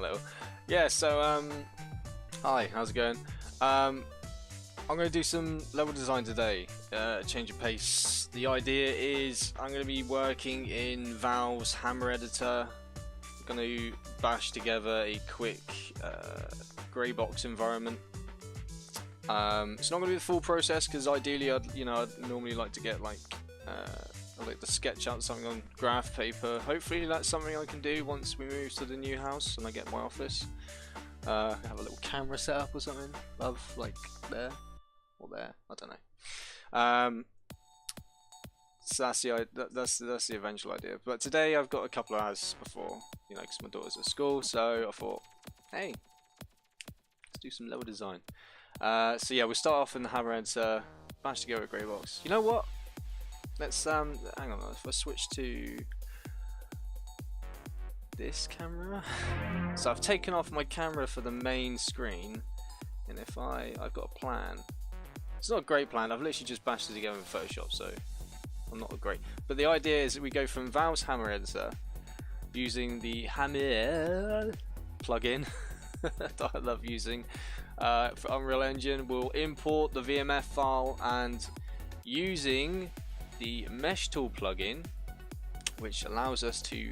little. Yeah, so hi, how's it going? I'm going to do some level design today, change of pace. The idea is I'm going to be working in Valve's Hammer Editor. I'm going to bash together a quick grey box environment. It's not going to be the full process because ideally I'd normally like to get like I like to sketch out something on graph paper. Hopefully that's something I can do once we move to the new house and I get my office. Have a little camera set up or something above, like there or there. I don't know. So that's the eventual idea. But today I've got a couple of hours before, because my daughter's at school. So I thought, hey, let's do some level design. So yeah, we'll start off in the Hammer Editor, bash together a grey box. You know what? Let's hang on. If I switch to this camera, so I've taken off my camera for the main screen, and if I've got a plan. It's not a great plan. I've literally just bashed it together in Photoshop, so I'm not great. But the idea is that we go from Valve's Hammer Editor using the Hammer plugin that I love using for Unreal Engine. We'll import the VMF file and using the Mesh Tool plugin, which allows us to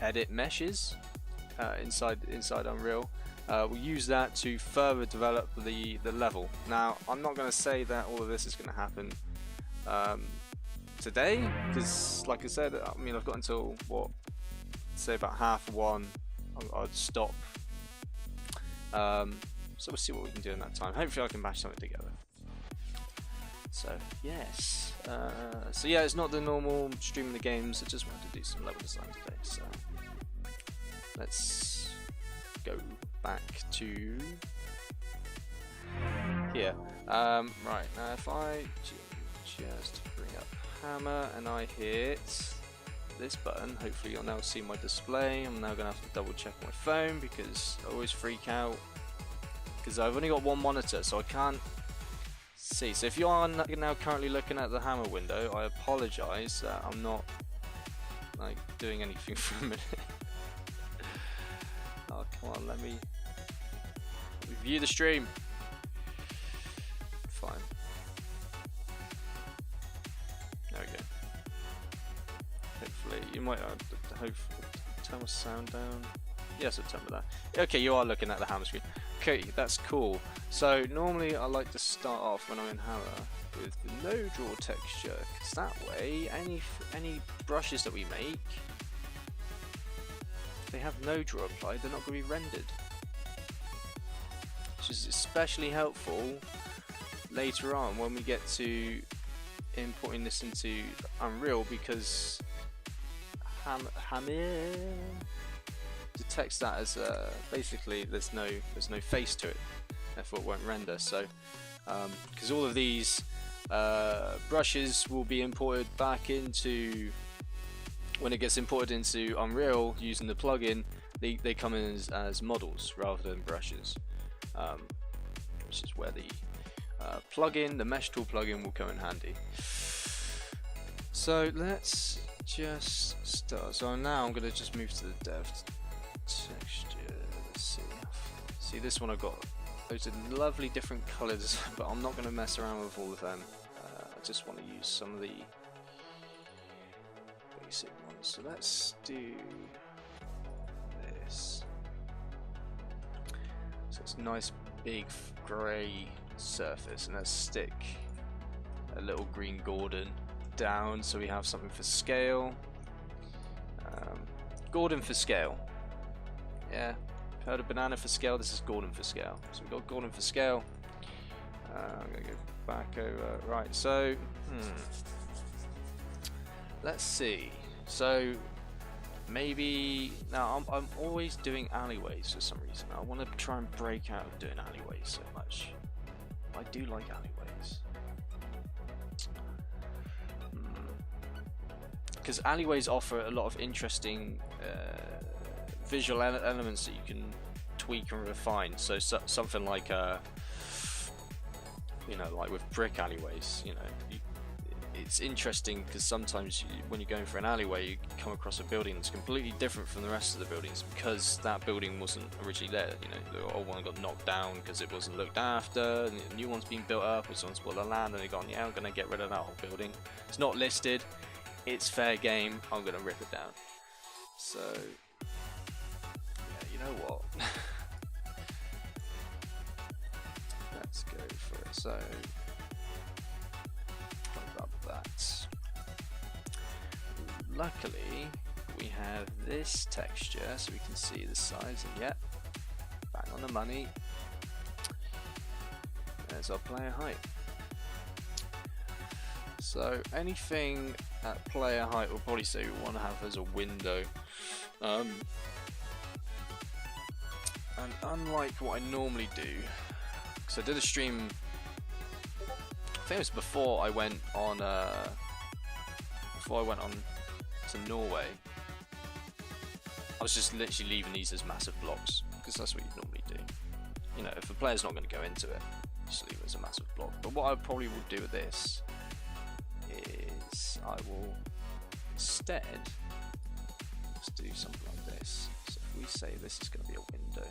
edit meshes inside Unreal. We'll use that to further develop the level. Now, I'm not going to say that all of this is going to happen today, because, like I said, I've got until say about 1:30. I'd stop. So we'll see what we can do in that time. Hopefully, I can bash something together. So yes, so yeah, it's not the normal streaming the games. I just wanted to do some level design today. So let's go back to here. Right, now if I just bring up Hammer and I hit this button, hopefully you'll now see my display. I'm now gonna have to double check my phone because I always freak out because I've only got one monitor, so I can't see. So if you are now currently looking at the Hammer window, I apologize that I'm not like doing anything for a minute. Oh, come on, let me view the stream. Fine. There we go. Hopefully, you might turn my sound down. Yes, I'll turn that. Okay, you are looking at the Hammer screen. Okay, that's cool. So normally I like to start off when I'm in Hammer with the no draw texture, because that way any brushes that we make, if they have no draw applied, they're not going to be rendered. Which is especially helpful later on when we get to importing this into Unreal, because Hammer detects that as basically there's no face to it, therefore it won't render. So because all of these brushes will be imported back into, when it gets imported into Unreal using the plugin, they come in as models rather than brushes, which is where the plugin, the Mesh Tool plugin, will come in handy. So let's just start. So now I'm going to just move to the dev texture. Let's see this one. I've got those are lovely different colors, but I'm not going to mess around with all of them. I just want to use some of the basic ones. So let's do this. So it's a nice big grey surface, and let's stick a little green Gordon down so we have something for scale. Gordon for scale. Yeah, heard of banana for scale? This is Gordon for scale. So we've got Gordon for scale. I'm going to go back over. Right, so let's see. So maybe now I'm always doing alleyways for some reason. I want to try and break out of doing alleyways so much. I do like alleyways. Because alleyways offer a lot of interesting visual elements that you can tweak and refine. So something like like with brick alleyways, it's interesting because sometimes when you're going for an alleyway, you come across a building that's completely different from the rest of the buildings because that building wasn't originally there. You know, the old one got knocked down because it wasn't looked after, and the new one's been built up, or someone's bought the land and they've gone, yeah, I'm going to get rid of that whole building. It's not listed, it's fair game, I'm going to rip it down. So, yeah, you know what? Let's go for it. So, about that. Luckily, we have this texture so we can see the size, and yep, bang on the money. There's our player height. So anything at player height, we'll probably say we want to have as a window. And unlike what I normally do, because I did a stream, I think it was before I went on to Norway. I was just literally leaving these as massive blocks because that's what you normally do. You know, if a player's not going to go into it, just leave it as a massive block. But what I probably will do with this is I will instead just do something like this. So if we say this is going to be a window,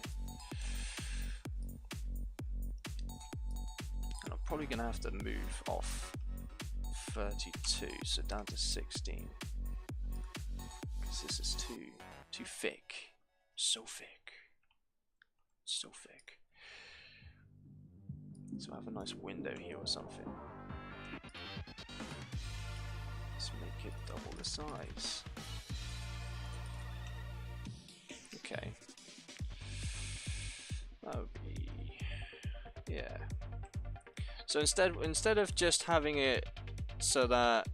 and I'm probably going to have to move off 32, so down to 16, because this is too thick, so thick. So I have a nice window here or something. Let's make it double the size. Okay. That would be, yeah. So instead of just having it so that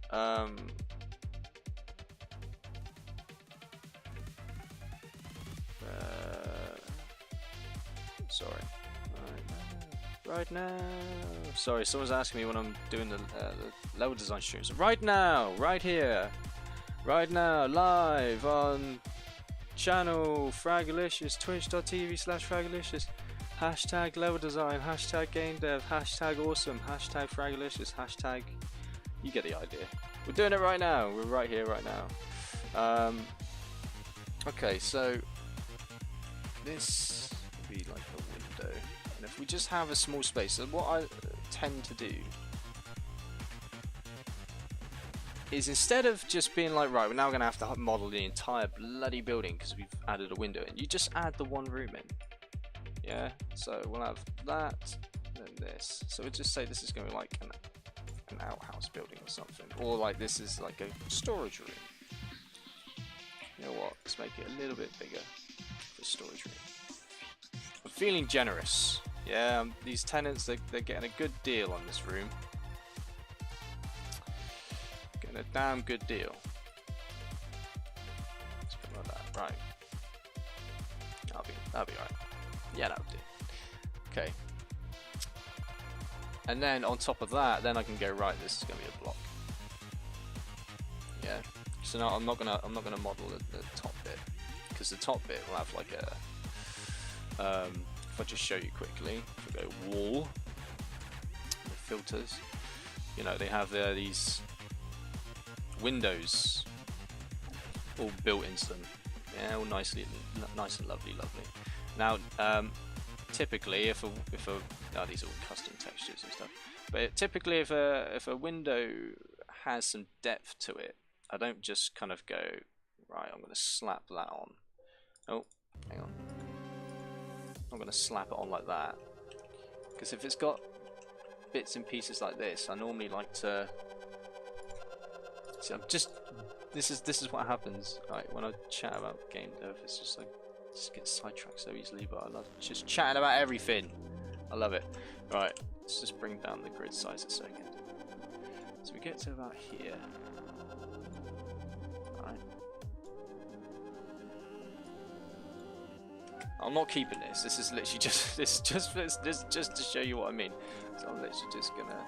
sorry. Right now. Sorry, someone's asking me when I'm doing the level design streams. Right now, right here, right now, live on channel Fragalicious, twitch.tv/Fragalicious. Hashtag level design, hashtag game dev, hashtag awesome, hashtag Fragalicious, hashtag. You get the idea. We're doing it right now. We're right here, right now. Okay, so this would be like a window. And if we just have a small space, so what I tend to do is instead of just being like, right, we're now going to have to model the entire bloody building because we've added a window in, you just add the one room in. Yeah, so we'll have that, and then this. So we'll just say this is going to be like an outhouse building or something, or like this is like a storage room. You know what? Let's make it a little bit bigger for storage room. I'm feeling generous. Yeah, these tenants, they're getting a good deal on this room. Getting a damn good deal. Something like that, right? That'll be right. Yeah, that'll do. Okay. And then on top of that, then I can go, right, this is gonna be a block. Yeah. So now I'm not gonna model the top bit, because the top bit will have like a if I just show you quickly, if we go wall, the filters, you know, they have these windows all built into them. Yeah, all nice and lovely. Now, typically, if these are all custom textures and stuff, but typically if a window has some depth to it, I don't just kind of go, right, I'm going to slap that on. Oh, hang on. I'm going to slap it on like that, because if it's got bits and pieces like this, I normally like to. See, this is what happens, right? When I chat about game dev, it's just like just get sidetracked so easily. But I love just chatting about everything. I love it. Right, let's just bring down the grid size a second. So we get to about here. Right. I'm not keeping this. This is literally just just to show you what I mean. So I'm literally just gonna.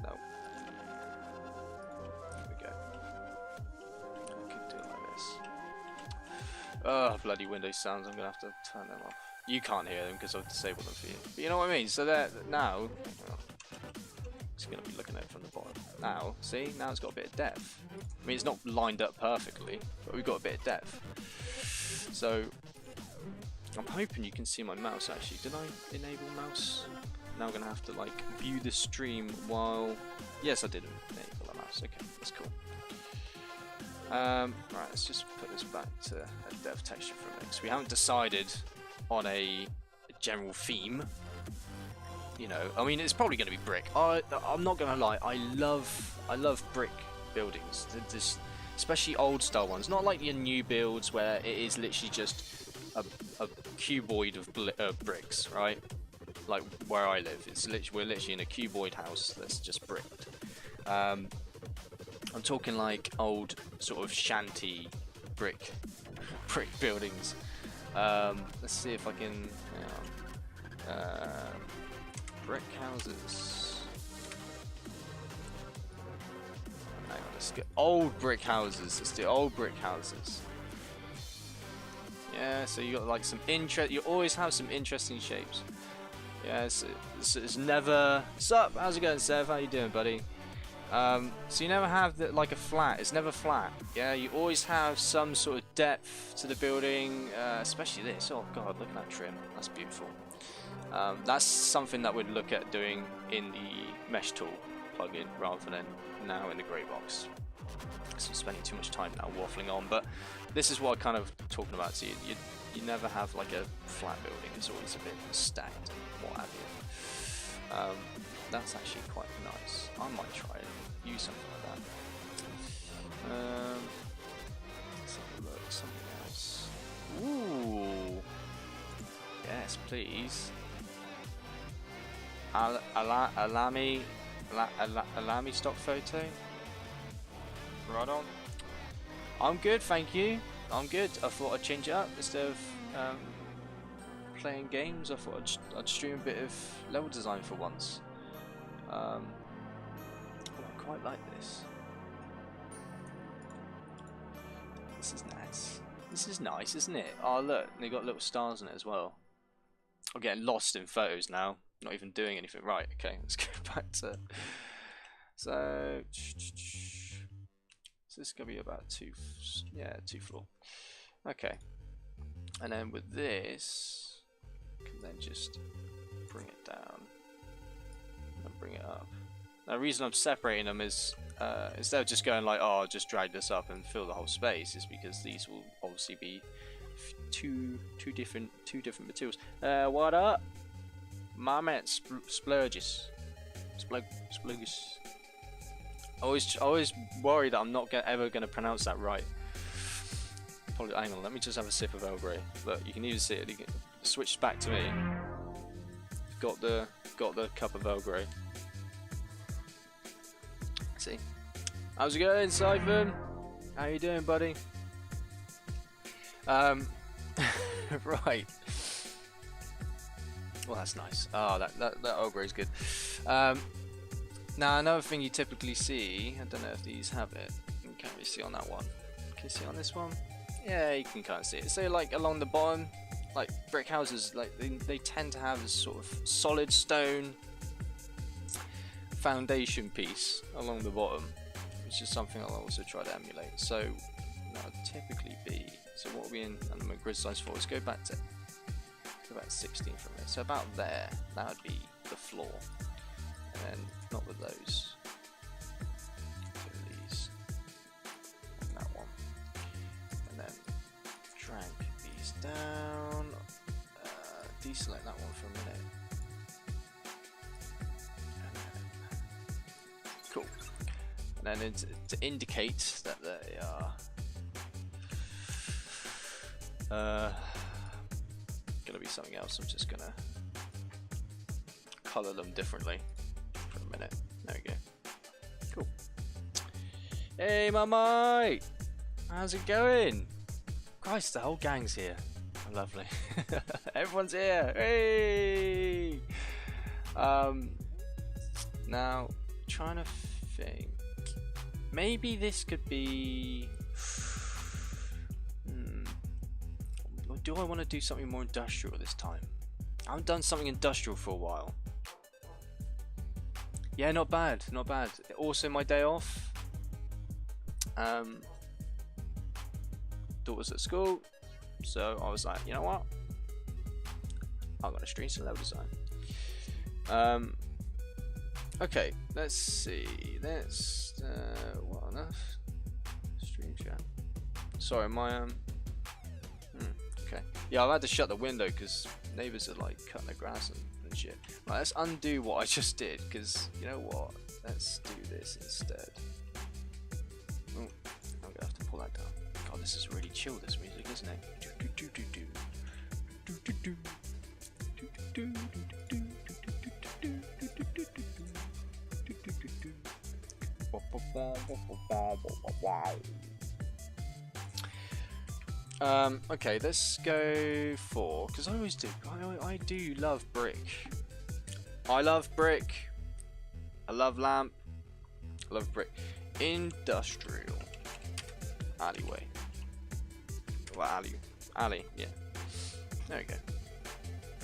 No. There we go. I can do it like this. Oh, bloody Windows sounds. I'm gonna have to turn them off. You can't hear them because I've disabled them for you. But you know what I mean. So there now. it's going to be looking at it from the bottom. Now, see, now it's got a bit of depth. I mean, it's not lined up perfectly, but we've got a bit of depth. So, I'm hoping you can see my mouse actually. Did I enable mouse? Now I'm going to have to like view the stream while... Yes, I did enable the mouse. Okay, that's cool. Right, let's just put this back to a dev texture for a minute, because we haven't decided on a general theme. You know, I mean, it's probably going to be brick. I'm not going to lie, I love brick buildings, especially old style ones. Not like your new builds where it is literally just a cuboid of bricks, right? Like where I live, we're literally in a cuboid house that's just bricked. I'm talking like old sort of shanty brick buildings. Let's see if I can. Brick houses. Hang on, let's get old brick houses. Let's do old brick houses. Yeah, so you got like some you always have some interesting shapes. Yeah, it's never. Sup? How's it going, Sev? How you doing, buddy? So you never have like a flat. It's never flat. Yeah, you always have some sort of depth to the building, especially this. Oh god, look at that trim. That's beautiful. That's something that we'd look at doing in the mesh tool plugin rather than now in the grey box. So I'm spending too much time now waffling on, but this is what I'm kind of talking about. So you never have like a flat building. It's always a bit stacked and what have you. That's actually quite nice. I might try and use something like that. Let's have a look. Something else. Ooh. Yes, please. Allow me stock photo. Right on. I'm good, thank you. I'm good. I thought I'd change it up instead of playing games. I thought I'd stream a bit of level design for once. I quite like this. This is nice. This is nice, isn't it? Oh look, they got little stars in it as well. I'm getting lost in photos now. Not even doing anything. Right, okay, let's go back to... So this is going to be about two floor. Okay. And then with this, you can then just bring it down and bring it up. Now the reason I'm separating them is instead of just going like, oh, I'll just drag this up and fill the whole space, is because these will obviously be two different materials. What up? My man Splurges. Splurges. Always worry that I'm not ever going to pronounce that right. Probably, hang on, let me just have a sip of Earl Grey. Look, you can even see it. You can switch back to me. Got the cup of Earl Grey. See. How's it going, Siphon? How you doing, buddy? Right. Well, that's nice. Oh, that Earl Grey's good. Now another thing you typically see, I don't know if these have it. You can't really see on that one. Can you see on this one? Yeah, you can kind of see it. So like along the bottom, like brick houses, like they tend to have a sort of solid stone foundation piece along the bottom, which is something I'll also try to emulate. So that would typically be, so what are we in and my grid size for? Let's go back to 16 from it. So about there, that would be the floor. And then not with those. So these and that one. And then drag these down. Deselect that one for a minute. Cool. And then to indicate that they are gonna be something else, I'm just gonna color them differently for a minute. There we go. Cool. Hey, my mate! How's it going? Christ, the whole gang's here. Lovely. Everyone's here. Hey! Now, trying to think. Maybe this could be... Do I want to do something more industrial this time? I haven't done something industrial for a while. Yeah, not bad, not bad. Also my day off. Daughter's at school, so I was like, you know what? I'm gonna stream some level design. Okay, let's see. Let's well enough. Stream chat. Sorry, my okay. Yeah, I've had to shut the window because neighbours are like cutting the grass and shit. Right, let's undo what I just did because you know what? Let's do this instead. Oh, I'm gonna have to pull that down. God, this is really chill. This music, isn't it? Okay, let's go for, because I always do, I do love brick. I love brick. I love lamp. I love brick. Industrial. Alleyway. Well, alley, yeah. There we go.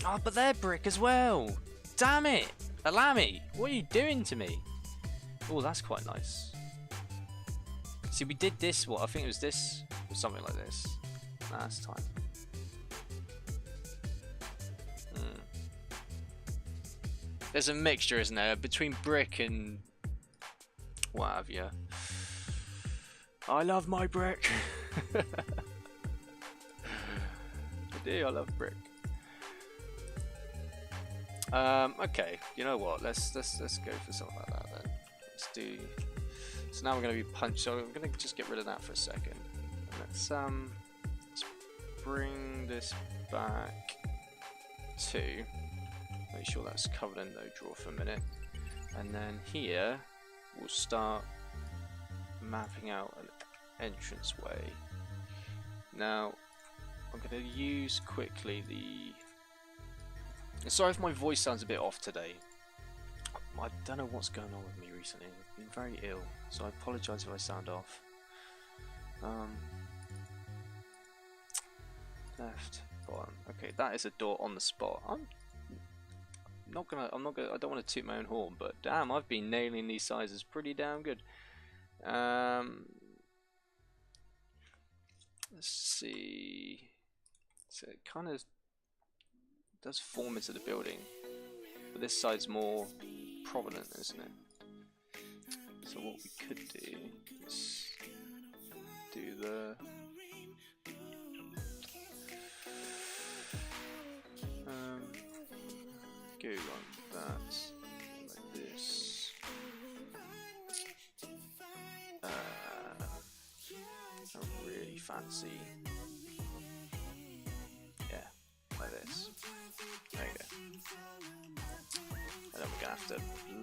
Oh, but they're brick as well. Damn it. Alami, what are you doing to me? Oh, that's quite nice. See, we did this, what, I think it was this, or something like this, last time. There's a mixture, isn't there, between brick and what have you. I love my brick. I do, I love brick. Okay, you know what? Let's go for something like that then. Let's do. So now we're going to be punched. So I'm going to just get rid of that for a second. Let's bring this back to. Make sure that's covered in no drawer for a minute, and then here we'll start mapping out an entranceway. Now I'm going to use quickly the. Sorry if my voice sounds a bit off today. I don't know what's going on with me recently. I've been very ill, so I apologise if I sound off. Left, bottom. Okay, that is a door on the spot. I don't want to toot my own horn, but damn, I've been nailing these sizes pretty damn good. Let's see. So it kind of does form into the building, but this side's more prominent, isn't it? So what we could do is do the go like that, like this. Not really fancy. Yeah, like this. There you go. And then we're gonna have to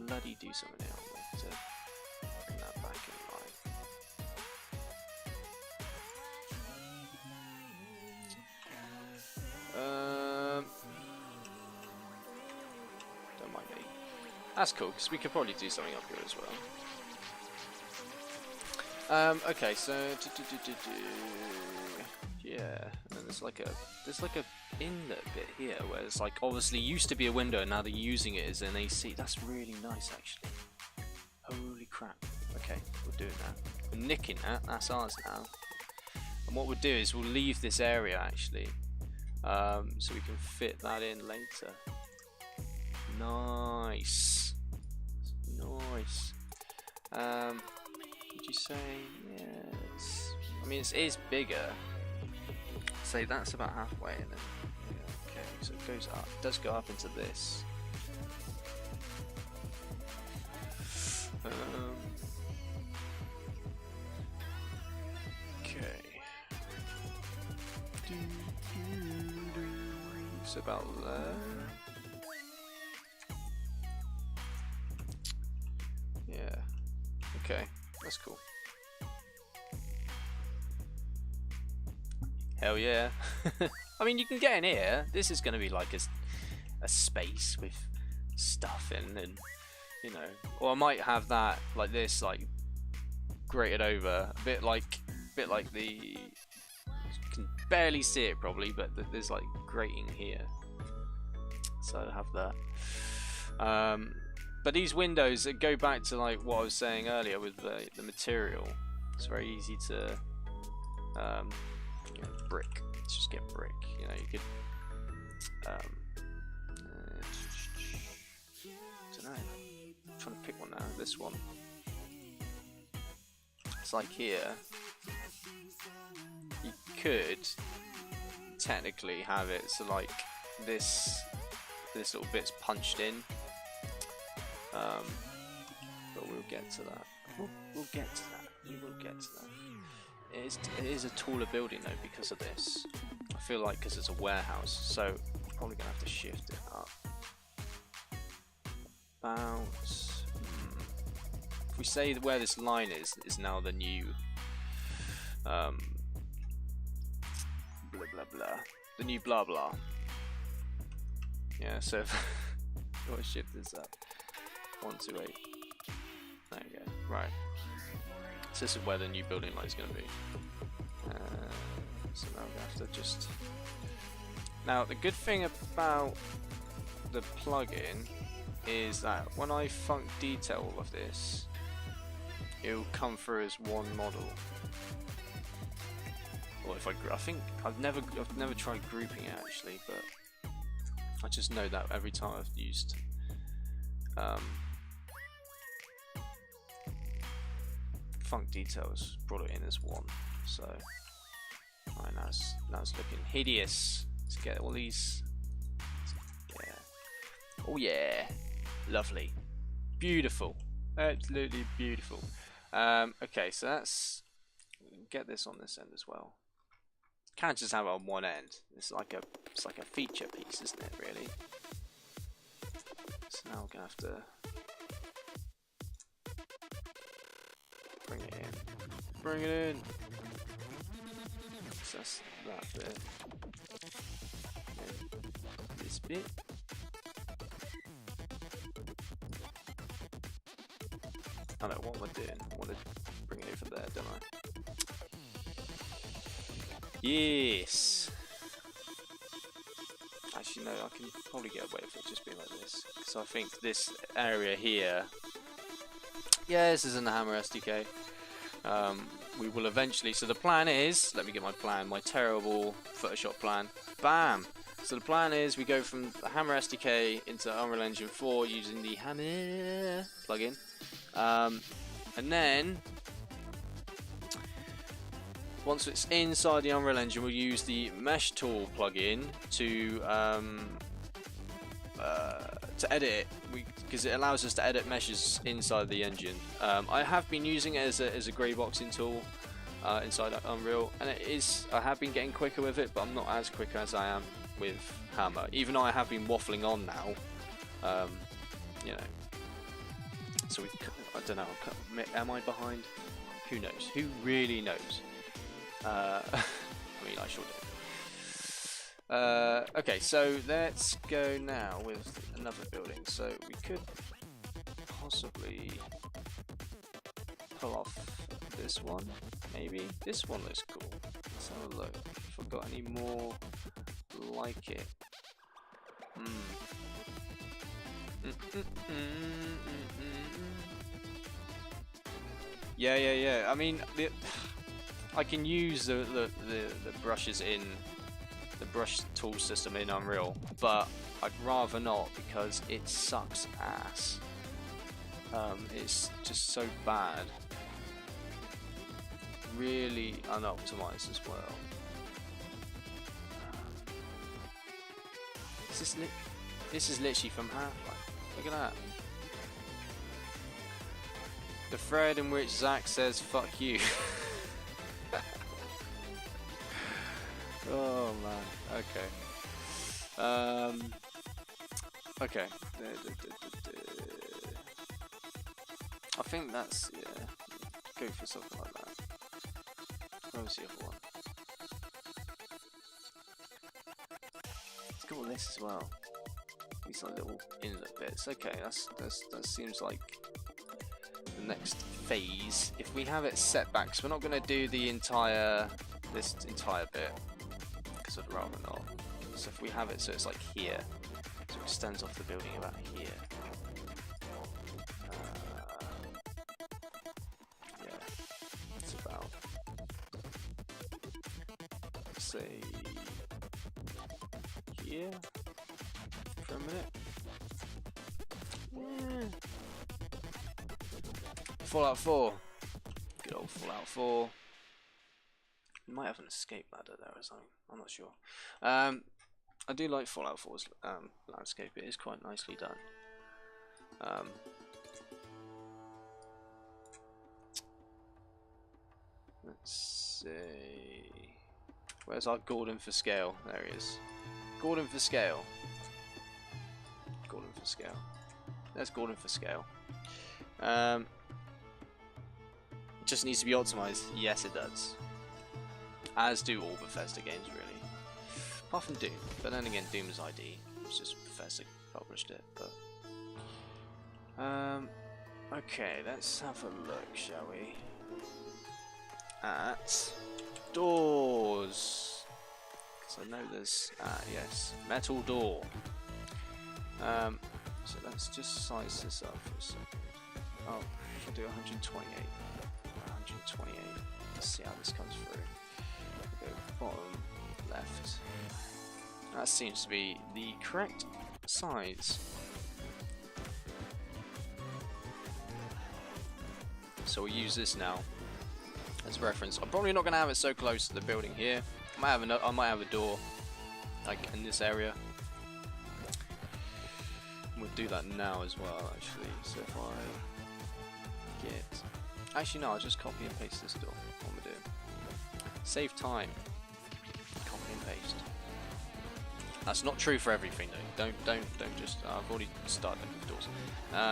bloody do something here, aren't we, to bring that back in line. Don't mind me. That's cool, because we could probably do something up here as well. Okay, so yeah, and there's like a inlet bit here where it's like obviously used to be a window and now they're using it as an AC. That's really nice actually. Holy crap. Okay, we're doing that. We're nicking that, that's ours now. And what we'll do is we'll leave this area actually, so we can fit that in later. Nice. Nice. Would you say yes? I mean it is bigger. Say that's about halfway and then okay, so it goes up, it does go up into this. Okay. It's about there. Yeah. Okay, that's cool. Hell yeah. I mean, you can get in here. This is going to be like a space with stuff in, and you know, or I might have that like this, like grated over, a bit like the. You can barely see it probably, but there's like grating here. So I have that. But these windows that go back to like what I was saying earlier with the material. It's very easy to you know, brick. Let's just get brick. You know, you could I don't know. I'm trying to pick one now. This one. It's like here. You could technically have it so like this little bit's punched in. But we'll get to that. We'll get to that. We will get to that. It is a taller building though because of this. I feel like because it's a warehouse, so I'm probably gonna have to shift it up. Bounce. If we say where this line is now the new blah blah blah. The new blah blah. Yeah, so if I'll shift this up. 128. There you go. Right. So this is where the new building line is going to be. So now we have to just. Now the good thing about the plugin is that when I func detail all of this, it will come through as one model. Or if I think I've never tried grouping it actually, but I just know that every time I've used. Func details brought it in as one, so right, now it's looking hideous. Let's get all these. Yeah. Oh yeah, lovely, beautiful, absolutely beautiful. Okay, so that's get this on this end as well. Can't just have it on one end. It's like a feature piece, isn't it? Really. So now we're gonna have to. Bring it in. Bring it in. So that's that bit. And this bit. I don't know what am I doing. I want to bring it over there, don't I? Yes. Actually, no. I can probably get away with it just being like this. So I think this area here. Yeah, this is in the Hammer SDK. We will eventually, so the plan is, let me get my plan, my terrible Photoshop plan. Bam! So the plan is we go from the Hammer SDK into Unreal Engine 4 using the Hammer plugin. And then, once it's inside the Unreal Engine, we'll use the Mesh Tool plugin to edit it, because it allows us to edit meshes inside the engine. I have been using it as a grey boxing tool inside Unreal, and I have been getting quicker with it, but I'm not as quick as I am with Hammer. Even though I have been waffling on now, you know. So I don't know. Am I behind? Who knows? Who really knows? I mean, I sure do. Okay, so let's go now with another building. So we could possibly pull off this one, maybe. This one looks cool. Let's have a look if I've got any more like it. Yeah. I mean, I can use the brushes in the brush tool system in Unreal, but I'd rather not because it sucks ass. It's just so bad, really unoptimized as well. This is literally from Half-Life. Look at that. The thread in which Zach says "fuck you." Oh man. Okay. Okay. I think that's, yeah. Go for something like that. Where was the other one? Let's go with this as well. These are little inlet bits. Okay, that seems like the next phase. If we have it set back, so we're not going to do this entire bit, because I'd rather not. So if we have it so it's like here, so it extends off the building about here. let's say here for a minute. Yeah. Fallout 4. Good old Fallout 4. You might have an escape ladder there or something. I'm not sure. I do like Fallout 4's landscape. It is quite nicely done. Let's see. Where's our Gordon for scale? There he is. Gordon for scale. Gordon for scale. There's Gordon for scale. It just needs to be optimized. Yes, it does. As do all Bethesda games, really. Apart from Doom. But then again, Doom is ID. It's just Bethesda published it. But okay, let's have a look, shall we? At doors. Because I know there's yes, metal door. So let's just size this up for a second. Oh, I'll do 128. 128. Let's see how this comes through. Go bottom left. That seems to be the correct size. So we'll use this now as reference. I'm probably not going to have it so close to the building here. I might have a door like in this area. We'll do that now as well, actually. So if I get, actually no, I'll just copy and paste this door. What am I doing? Save time. Copy and paste. That's not true for everything though. Don't just. I've already started looking for doors.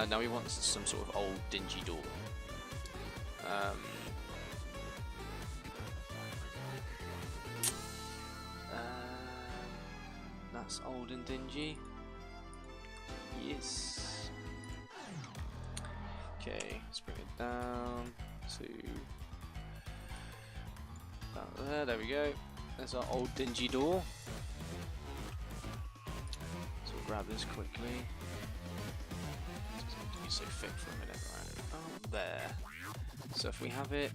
Now we want some sort of old dingy door. That's old and dingy. Yes. Okay, let's bring it down to about there. There we go. There's our old dingy door. So we'll grab this quickly. It doesn't have to be so thick for a minute, right? Oh, there. So if we have it.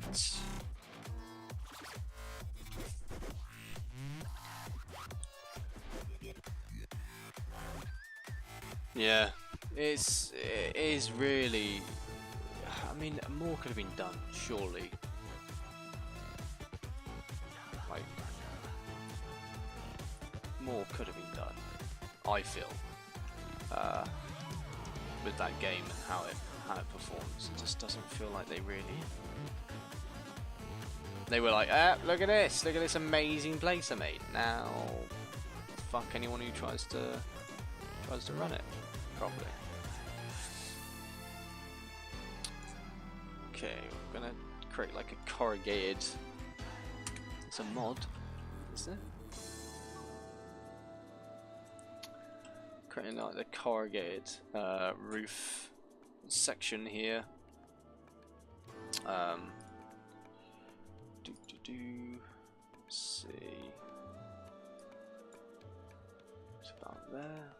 Yeah, it is really. I mean, more could have been done, surely. Like, more could have been done. I feel with that game and how it performs. It just doesn't feel like they really. They were like, look at this amazing place I made. Now, fuck anyone who tries to run it properly. Okay, we're gonna create like a corrugated. It's a mod, is it? Creating like the corrugated roof section here. Let's see. It's about there.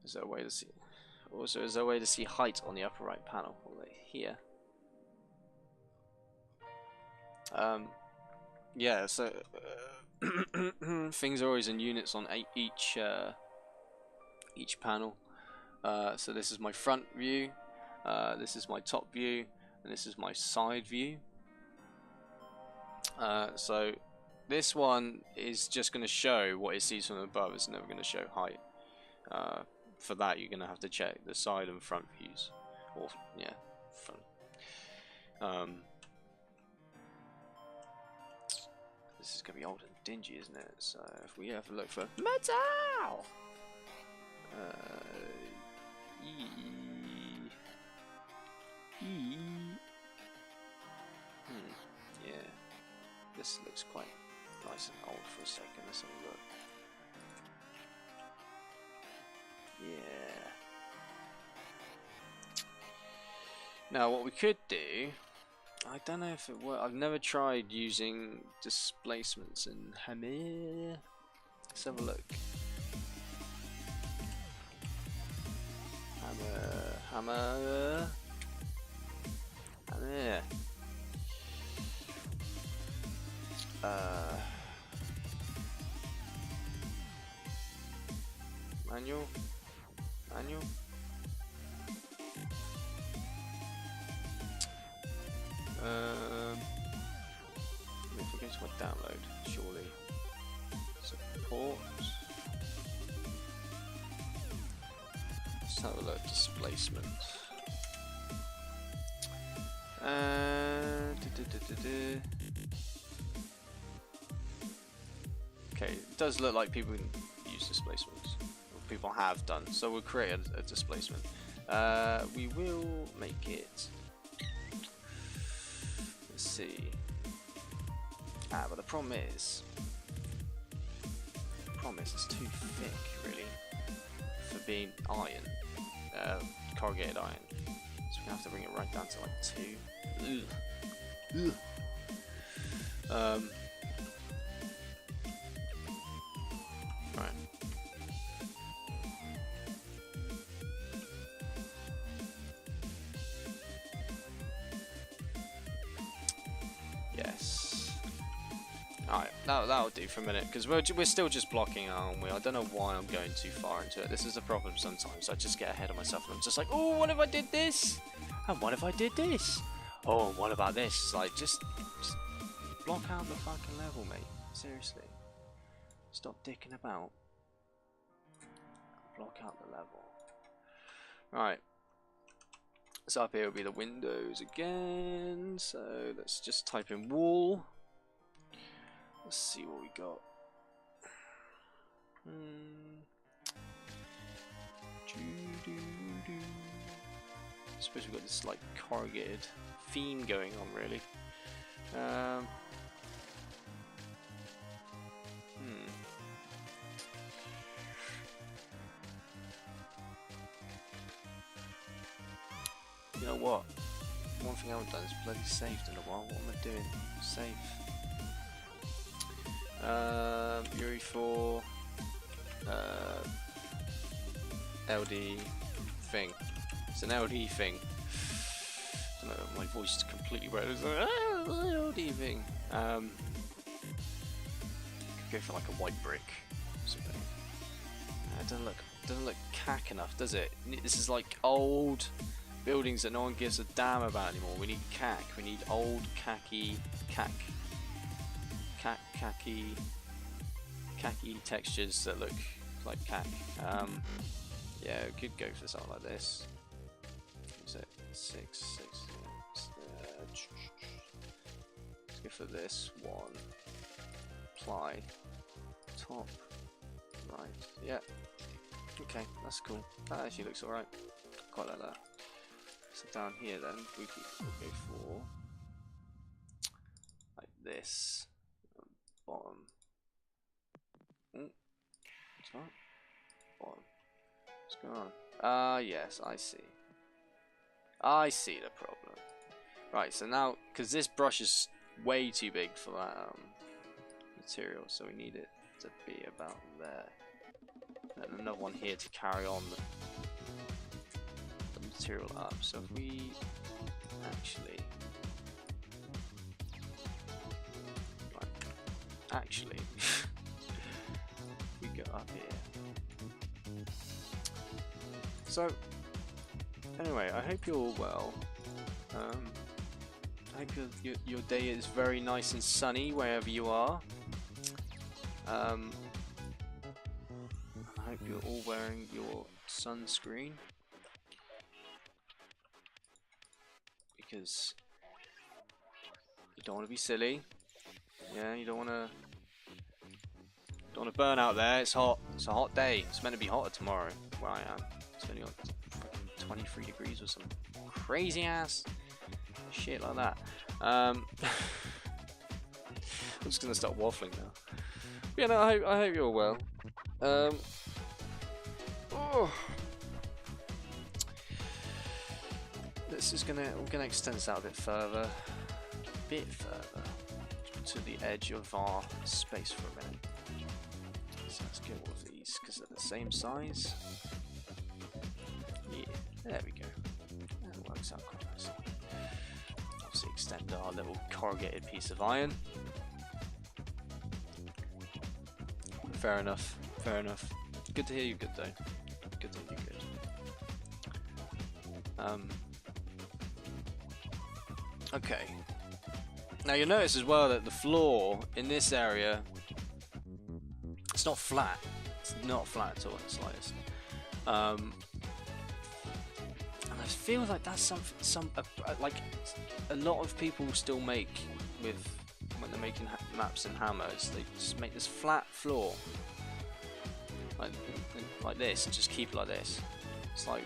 Is there a way to see? Also, is there a way to see height on the upper right panel? Like here. Yeah. So things are always in units on each panel. So this is my front view. This is my top view, and this is my side view. So this one is just going to show what it sees from above. It's never going to show height. For that, you're going to have to check the side and front views, or yeah, front. This is going to be old and dingy, isn't it? So if we have a look for metal, yeah, this looks quite nice and old for a second. Let's have a look. Yeah. Now what we could do, I don't know if it works. I've never tried using displacements in Hammer. Let's have a look. Hammer. Hammer. Manual. Manual. If we go to my download, surely. Support. Let's have a look. Displacement. Okay, it does look like people can use displacements. Or people have done. So we'll create a displacement. We will make it. Let's see. But the problem is it's too thick, really, for being iron, corrugated iron. So we have to bring it right down to like 2. Ugh. Ugh. Right. Yes. Alright, that'll do for a minute, because we're still just blocking, aren't we? I don't know why I'm going too far into it. This is the problem sometimes. I just get ahead of myself and I'm just like, oh, what if I did this? And what if I did this? Oh, and what about this? Like, just block out the fucking level, mate. Seriously. Stop dicking about. Block out the level. Right. So up here will be the windows again. So let's just type in wall. Let's see what we got. I suppose we've got this like corrugated theme going on, really. You know what? One thing I haven't done is bloody saved in a while. What am I doing? Save. UE4 LD thing. It's an LD thing. I don't know, my voice is completely red. It's like, LD thing. Could go for like a white brick or something. It doesn't look cack enough, does it? This is like old buildings that no one gives a damn about anymore. We need cack. We need old khaki textures that look like cack. Yeah, we could go for something like this. Is it 6? Let's go for this one. Apply. Top. Right. Yeah. Okay, that's cool. That actually looks alright. Quite like that. So down here then, we'll go for like this. Bottom. Sorry. Bottom. What's going on? Yes, I see. I see the problem. Right, so now, because this brush is way too big for that material, so we need it to be about there. And another one here to carry on the material up. So if we actually we go up here. So anyway, I hope you're all well. I hope your day is very nice and sunny wherever you are. I hope you're all wearing your sunscreen, because you don't want to be silly. Yeah, you don't want to burn out there. It's hot. It's a hot day. It's meant to be hotter tomorrow where I am. It's only like fucking 23 degrees or some crazy ass shit like that. I'm just gonna start waffling now. But yeah, no, I hope you're well. We're gonna extend this out a bit further, to the edge of our space for a minute. So let's get all of these because they're the same size. Yeah. There we go. That works out quite nicely. Obviously extend our little corrugated piece of iron. Fair enough, fair enough. Good to hear you good though. Good to hear you good. Okay. Now you'll notice as well that the floor in this area, it's not flat. It's not flat at all in the slightest. And I feel like that's like a lot of people still make with when they're making maps and hammers. They just make this flat floor, like this, and just keep it like this. It's like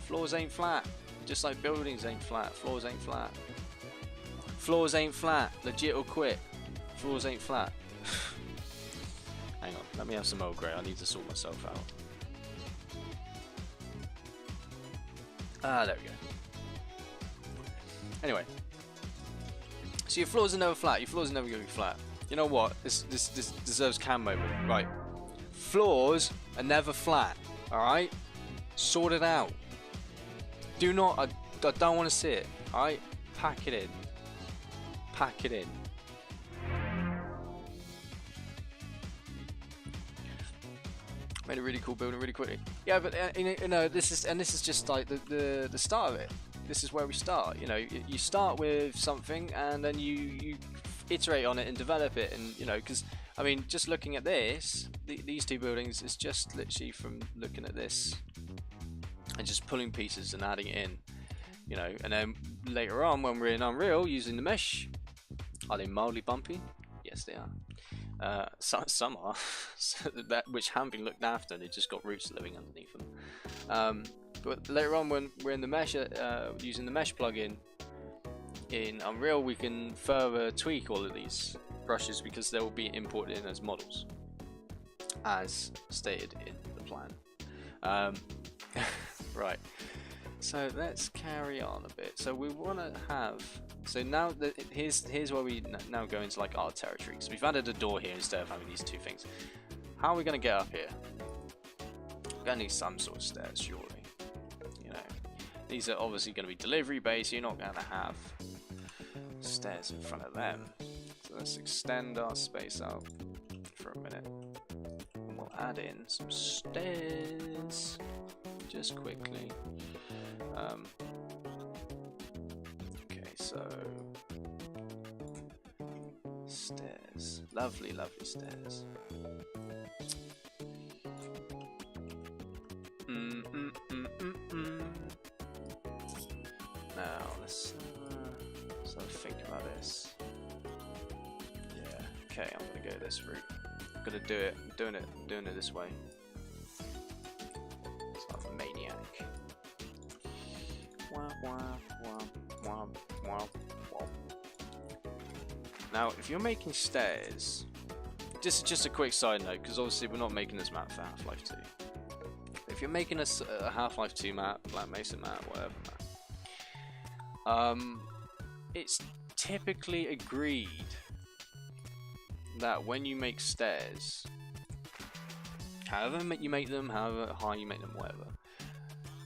floors ain't flat, just like buildings ain't flat. Floors ain't flat. Floors ain't flat. Legit or quit. Floors ain't flat. Hang on, let me have some Earl Grey. I need to sort myself out. Ah, there we go. Anyway, so your floors are never flat. Your floors are never going to be flat. You know what? This deserves cam moment. Right. Floors are never flat. All right. Sort it out. Do not. I don't want to see it. All right. Pack it in. Pack it in. Made a really cool building really quickly. Yeah, but you know, this is just like the start of it. This is where we start. You know, you start with something and then you iterate on it and develop it, and you know, because I mean, just looking at this, these two buildings is just literally from looking at this and just pulling pieces and adding it in. You know, and then later on when we're in Unreal using the mesh, are they mildly bumpy? Yes, they are. Some are, which haven't been looked after. They just got roots living underneath them. But later on, when we're in the mesh, using the mesh plugin in Unreal, we can further tweak all of these brushes because they will be imported in as models, as stated in the plan. Right. So let's carry on a bit. So we want to have. So now here's where we now go into like our territory. So we've added a door here instead of having these two things. How are we going to get up here? We're going to need some sort of stairs, surely. You know, these are obviously going to be delivery based. You're not going to have stairs in front of them. So let's extend our space out for a minute. And we'll add in some stairs just quickly. Okay, so stairs, lovely, lovely stairs. Now let's have a think about this. Yeah, okay, I'm gonna go this route. I'm gonna do it. I'm doing it this way. It's like a maniac. Now, if you're making stairs, this is just a quick side note, because obviously we're not making this map for Half-Life 2. If you're making a Half-Life 2 map, Black Mesa map, whatever map, it's typically agreed that when you make stairs, however you make them, however high you make them, whatever,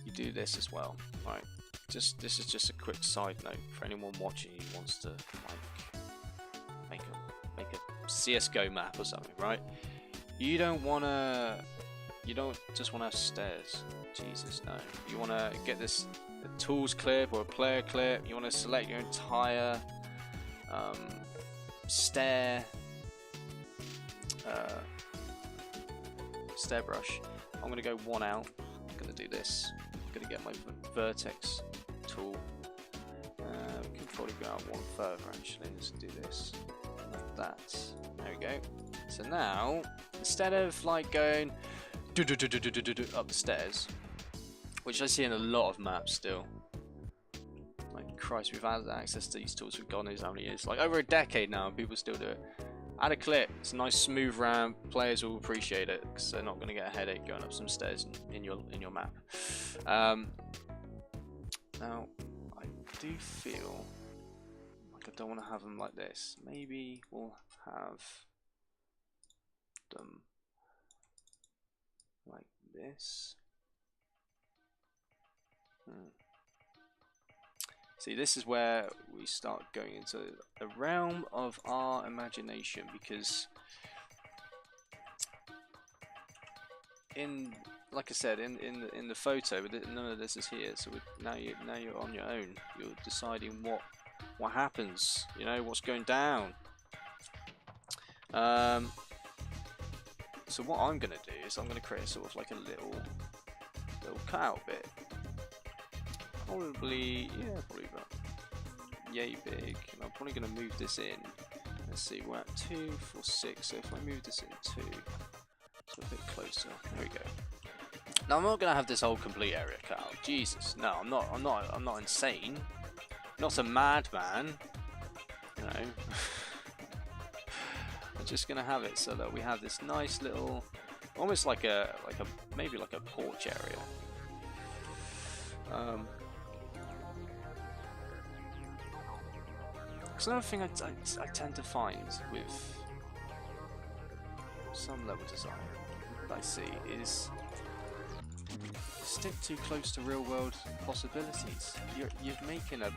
you do this as well, right? This is just a quick side note for anyone watching who wants to like make a CS:GO map or something, right? You don't just want to have stairs. Jesus, no. You want to get a tools clip or a player clip. You want to select your entire stair brush. I'm gonna go one out. I'm gonna do this. I'm gonna get my vertex tool. We can probably go out one further actually. Let's do this like that. There we go. So now, instead of like going up the stairs, which I see in a lot of maps still. Like Christ, we've had access to these tools for God knows how many years. Like over a decade now, and people still do it. Add a clip. It's a nice smooth ramp. Players will appreciate it because they're not going to get a headache going up some stairs in your map. Now, I do feel like I don't want to have them like this. Maybe we'll have them like this. See, this is where we start going into the realm of our imagination, because like I said, in the photo, none of this is here. So now you're on your own. You're deciding what happens. You know what's going down. So what I'm gonna do is I'm gonna create sort of like a little cutout bit. Probably about yay big. And I'm probably gonna move this in. Let's see, we're at 2, 4, 6. So if I move this in 2, so a bit closer. There we go. Now I'm not gonna have this whole complete area cut out. Jesus, no, I'm not insane. I'm not a madman. You know. I'm just gonna have it so that we have this nice little, almost like maybe like a porch area. Because another thing I tend to find with some level design that I see is stick too close to real world possibilities. You're making a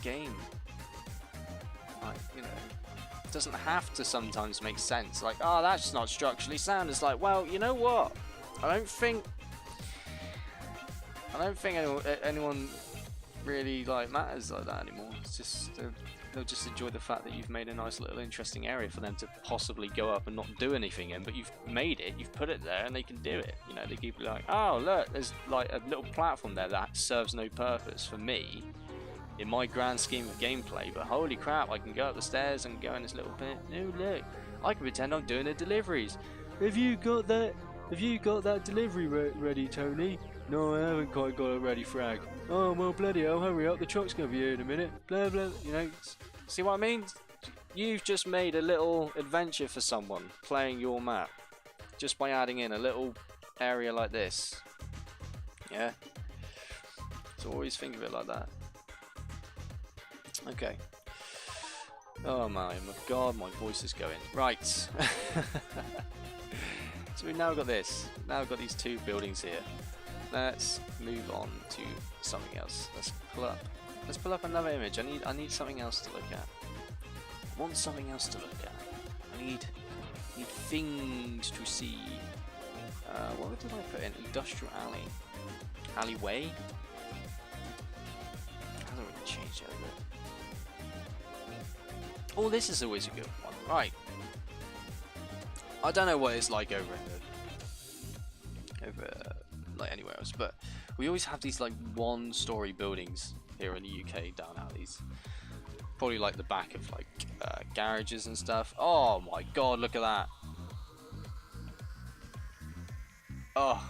game, like, you know, it doesn't have to sometimes make sense. Like, oh, that's not structurally sound. It's like, well, you know what? I don't think anyone really like matters like that anymore. It's just they'll just enjoy the fact that you've made a nice little interesting area for them to possibly go up and not do anything in, but you've made it, you've put it there, and they can do it. You know, they keep like, oh look, there's like a little platform there that serves no purpose for me in my grand scheme of gameplay, but holy crap, I can go up the stairs and go in this little bit. Oh look, I can pretend I'm doing the deliveries. Have you got that delivery ready, Tony? No, I haven't quite got it ready, Frag. Oh, well, bloody hell, hurry up, the truck's gonna be here in a minute. Blah, blah, you know, see what I mean? You've just made a little adventure for someone playing your map, just by adding in a little area like this. Yeah? So always think of it like that. Okay. Oh my god, my voice is going. Right. So we've now got this. Now we've got these two buildings here. Let's move on to something else. Let's pull up another image. I need something else to look at. I want something else to look at. I need things to see. What did I put in? Industrial alley. Alleyway? Hasn't really changed yet, has it? Oh, this is always a good one. Right. I don't know what it's like over like anywhere else, but we always have these like one-story buildings here in the UK down alleys. Probably like the back of like garages and stuff. Oh my god, look at that. Oh.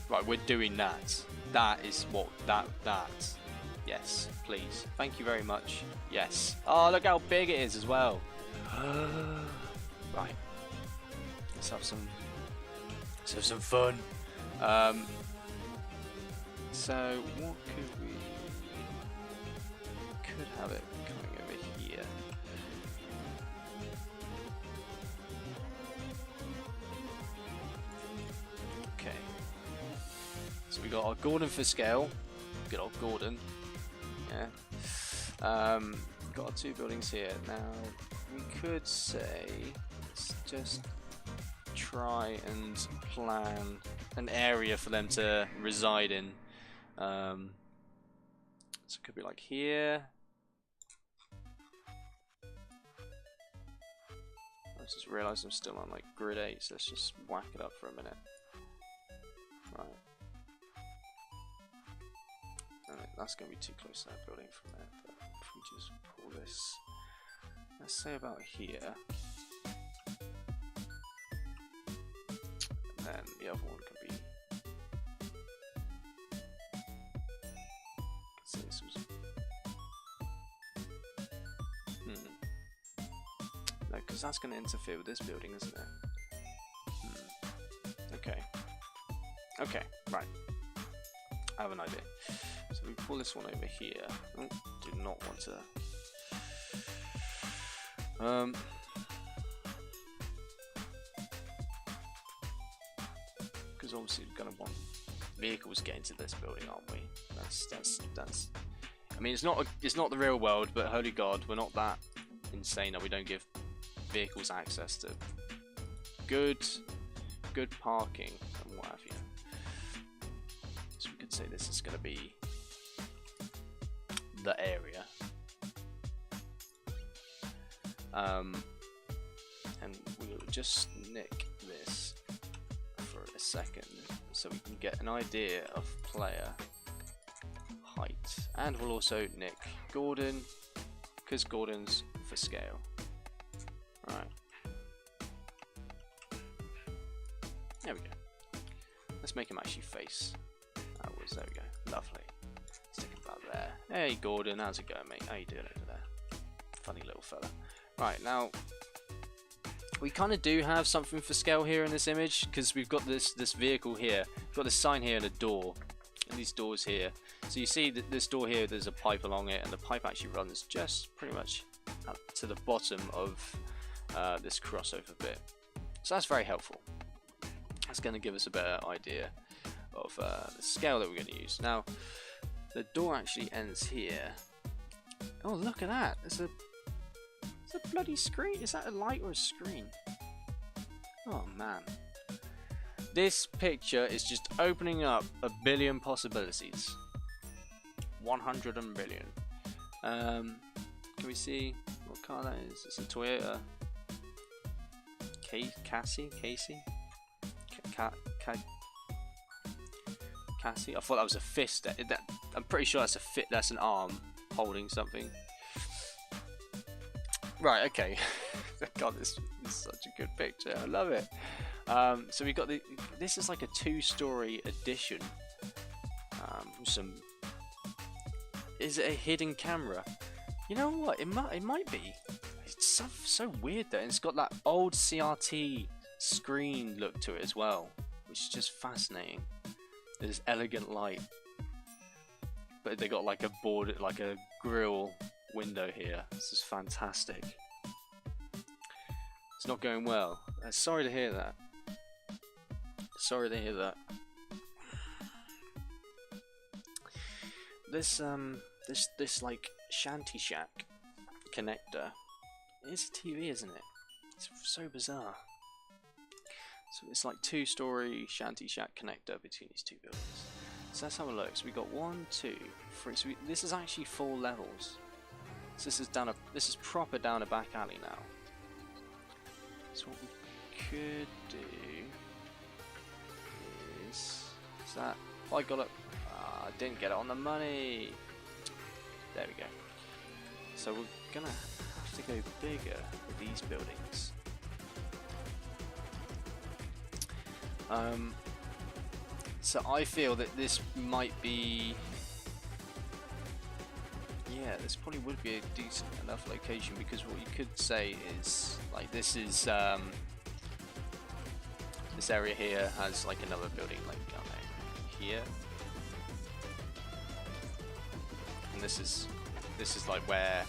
Right, we're doing that. That is what that. Yes, please. Thank you very much. Yes. Oh, look how big it is as well. Right. Let's have some fun. So what could have it coming over here. Okay. So we got our Gordon for scale. Good old Gordon. Yeah. Got our two buildings here. Now we could say let's just try and plan an area for them to reside in. So it could be like here. I just realised I'm still on like grid 8, so let's just whack it up for a minute. Right. That's going to be too close to that building from there, but if we just pull this, let's say about here. And then the other one can be. Say this was. No, because that's going to interfere with this building, isn't it? Okay. Okay, right. I have an idea. So we pull this one over here. Oh, do not want to. Because obviously we're going to want vehicles get into this building, aren't we? That's. I mean, it's not the real world, but holy God, we're not that insane that we don't give vehicles access to good parking and what have you. So we could say this is going to be the area. And we'll just nick this for a second so we can get an idea of player height, and we'll also nick Gordon because Gordon's for scale. Right, there we go. Let's make him actually face outwards. There we go. Lovely. Stick him about there. Hey Gordon, how's it going, mate? How you doing over there? Funny little fella. Right, now we kind of do have something for scale here in this image because we've got this vehicle here. We've got this sign here and a door, and these doors here. So you see that this door here, there's a pipe along it, and the pipe actually runs just pretty much up to the bottom of this crossover bit. So that's very helpful. That's going to give us a better idea of the scale that we're going to use. Now, the door actually ends here. Oh, look at that! It's a bloody screen. Is that a light or a screen? Oh man. This picture is just opening up a billion possibilities. 100 billion. Can we see what car that is? It's a Toyota Cassie? Cassie? I thought that was a fist. I'm pretty sure that's an arm holding something. Right, okay. God, this is such a good picture. I love it. So we got this is like a 2-story addition. Is it a hidden camera? You know what? It might be. It's so weird though. And it's got that old CRT screen look to it as well, which is just fascinating. There's elegant light, but they got like a board, like a grill window here. This is fantastic. It's not going well. Sorry to hear that. Sorry to hear that. This like shanty shack connector. It's a TV, isn't it? It's so bizarre. So it's like 2-story shanty shack connector between these two buildings. So let's have a look. So we got 1, 2, 3. So this is actually 4 levels. So this is proper down a back alley now. So what we could do is that I got it. I didn't get it on the money. There we go. So we're gonna have to go bigger with these buildings. So I feel that this might be. Yeah, this probably would be a decent enough location, because what you could say is like this is this area here has like another building like down there here, and this is like where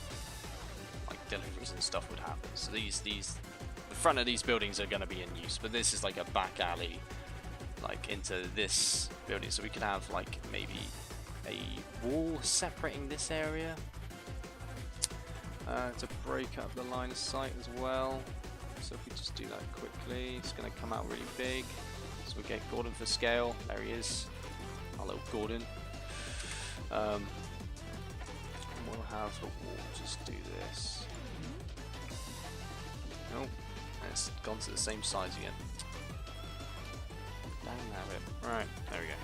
like deliveries and stuff would happen. So the front of these buildings are going to be in use, but this is like a back alley like into this building, so we could have like maybe a wall separating this area to break up the line of sight as well. So if we just do that quickly, it's going to come out really big. So we get Gordon for scale. There he is, our little Gordon. And we'll have the wall just do this. Nope, it's gone to the same size again. Right, there we go.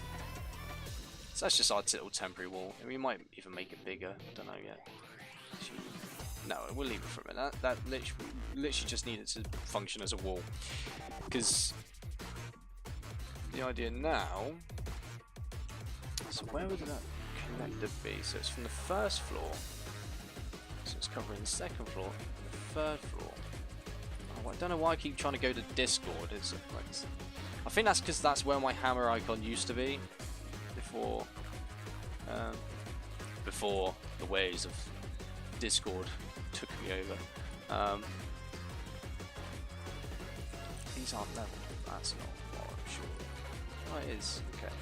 So that's just our little temporary wall. We might even make it bigger. Don't know yet. No, we'll leave it for a minute. That literally just needed to function as a wall. Because the idea now. So where would that connector be? So it's from the first floor. So it's covering the second floor and the third floor. Oh, I don't know why I keep trying to go to Discord. It's like, I think that's because that's where my hammer icon used to be. Before the ways of Discord took me over. These aren't level. That's not what I'm sure. Oh, it is. Okay.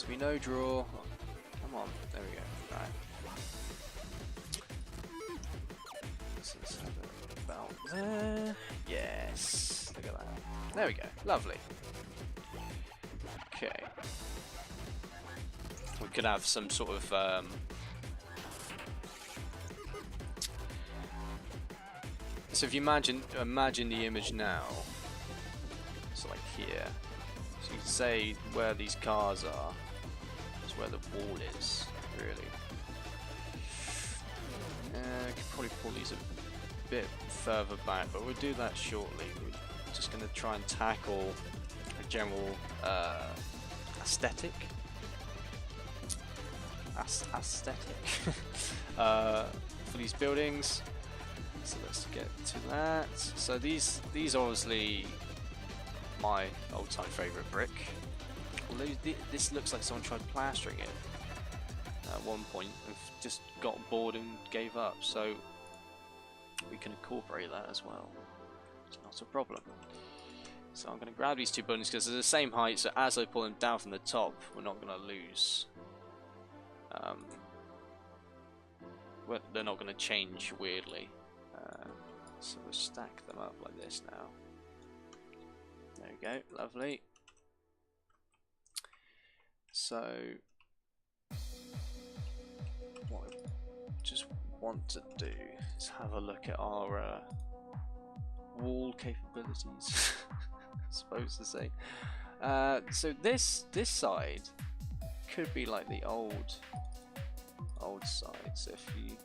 So we know draw. Oh, come on, there we go. Right. So let's have it about there. Yes, look at that. There we go. Lovely. Okay. We could have some sort of so if you imagine the image now, so like here, so you can say where these cars are, is where the wall is, really. I could probably pull these a bit further back, but we'll do that shortly. We're just going to try and tackle a general aesthetic. For these buildings. So let's get to that. So these obviously my old-time favourite brick. Although this looks like someone tried plastering it at one point and just got bored and gave up. So we can incorporate that as well. It's not a problem. So I'm going to grab these two buildings because they're the same height. So as I pull them down from the top, we're not going to lose. Well, they're not going to change weirdly. So we'll stack them up like this now. There we go, lovely. So what I just want to do is have a look at our wall capabilities, I suppose to say. So this side could be like the old side. So if you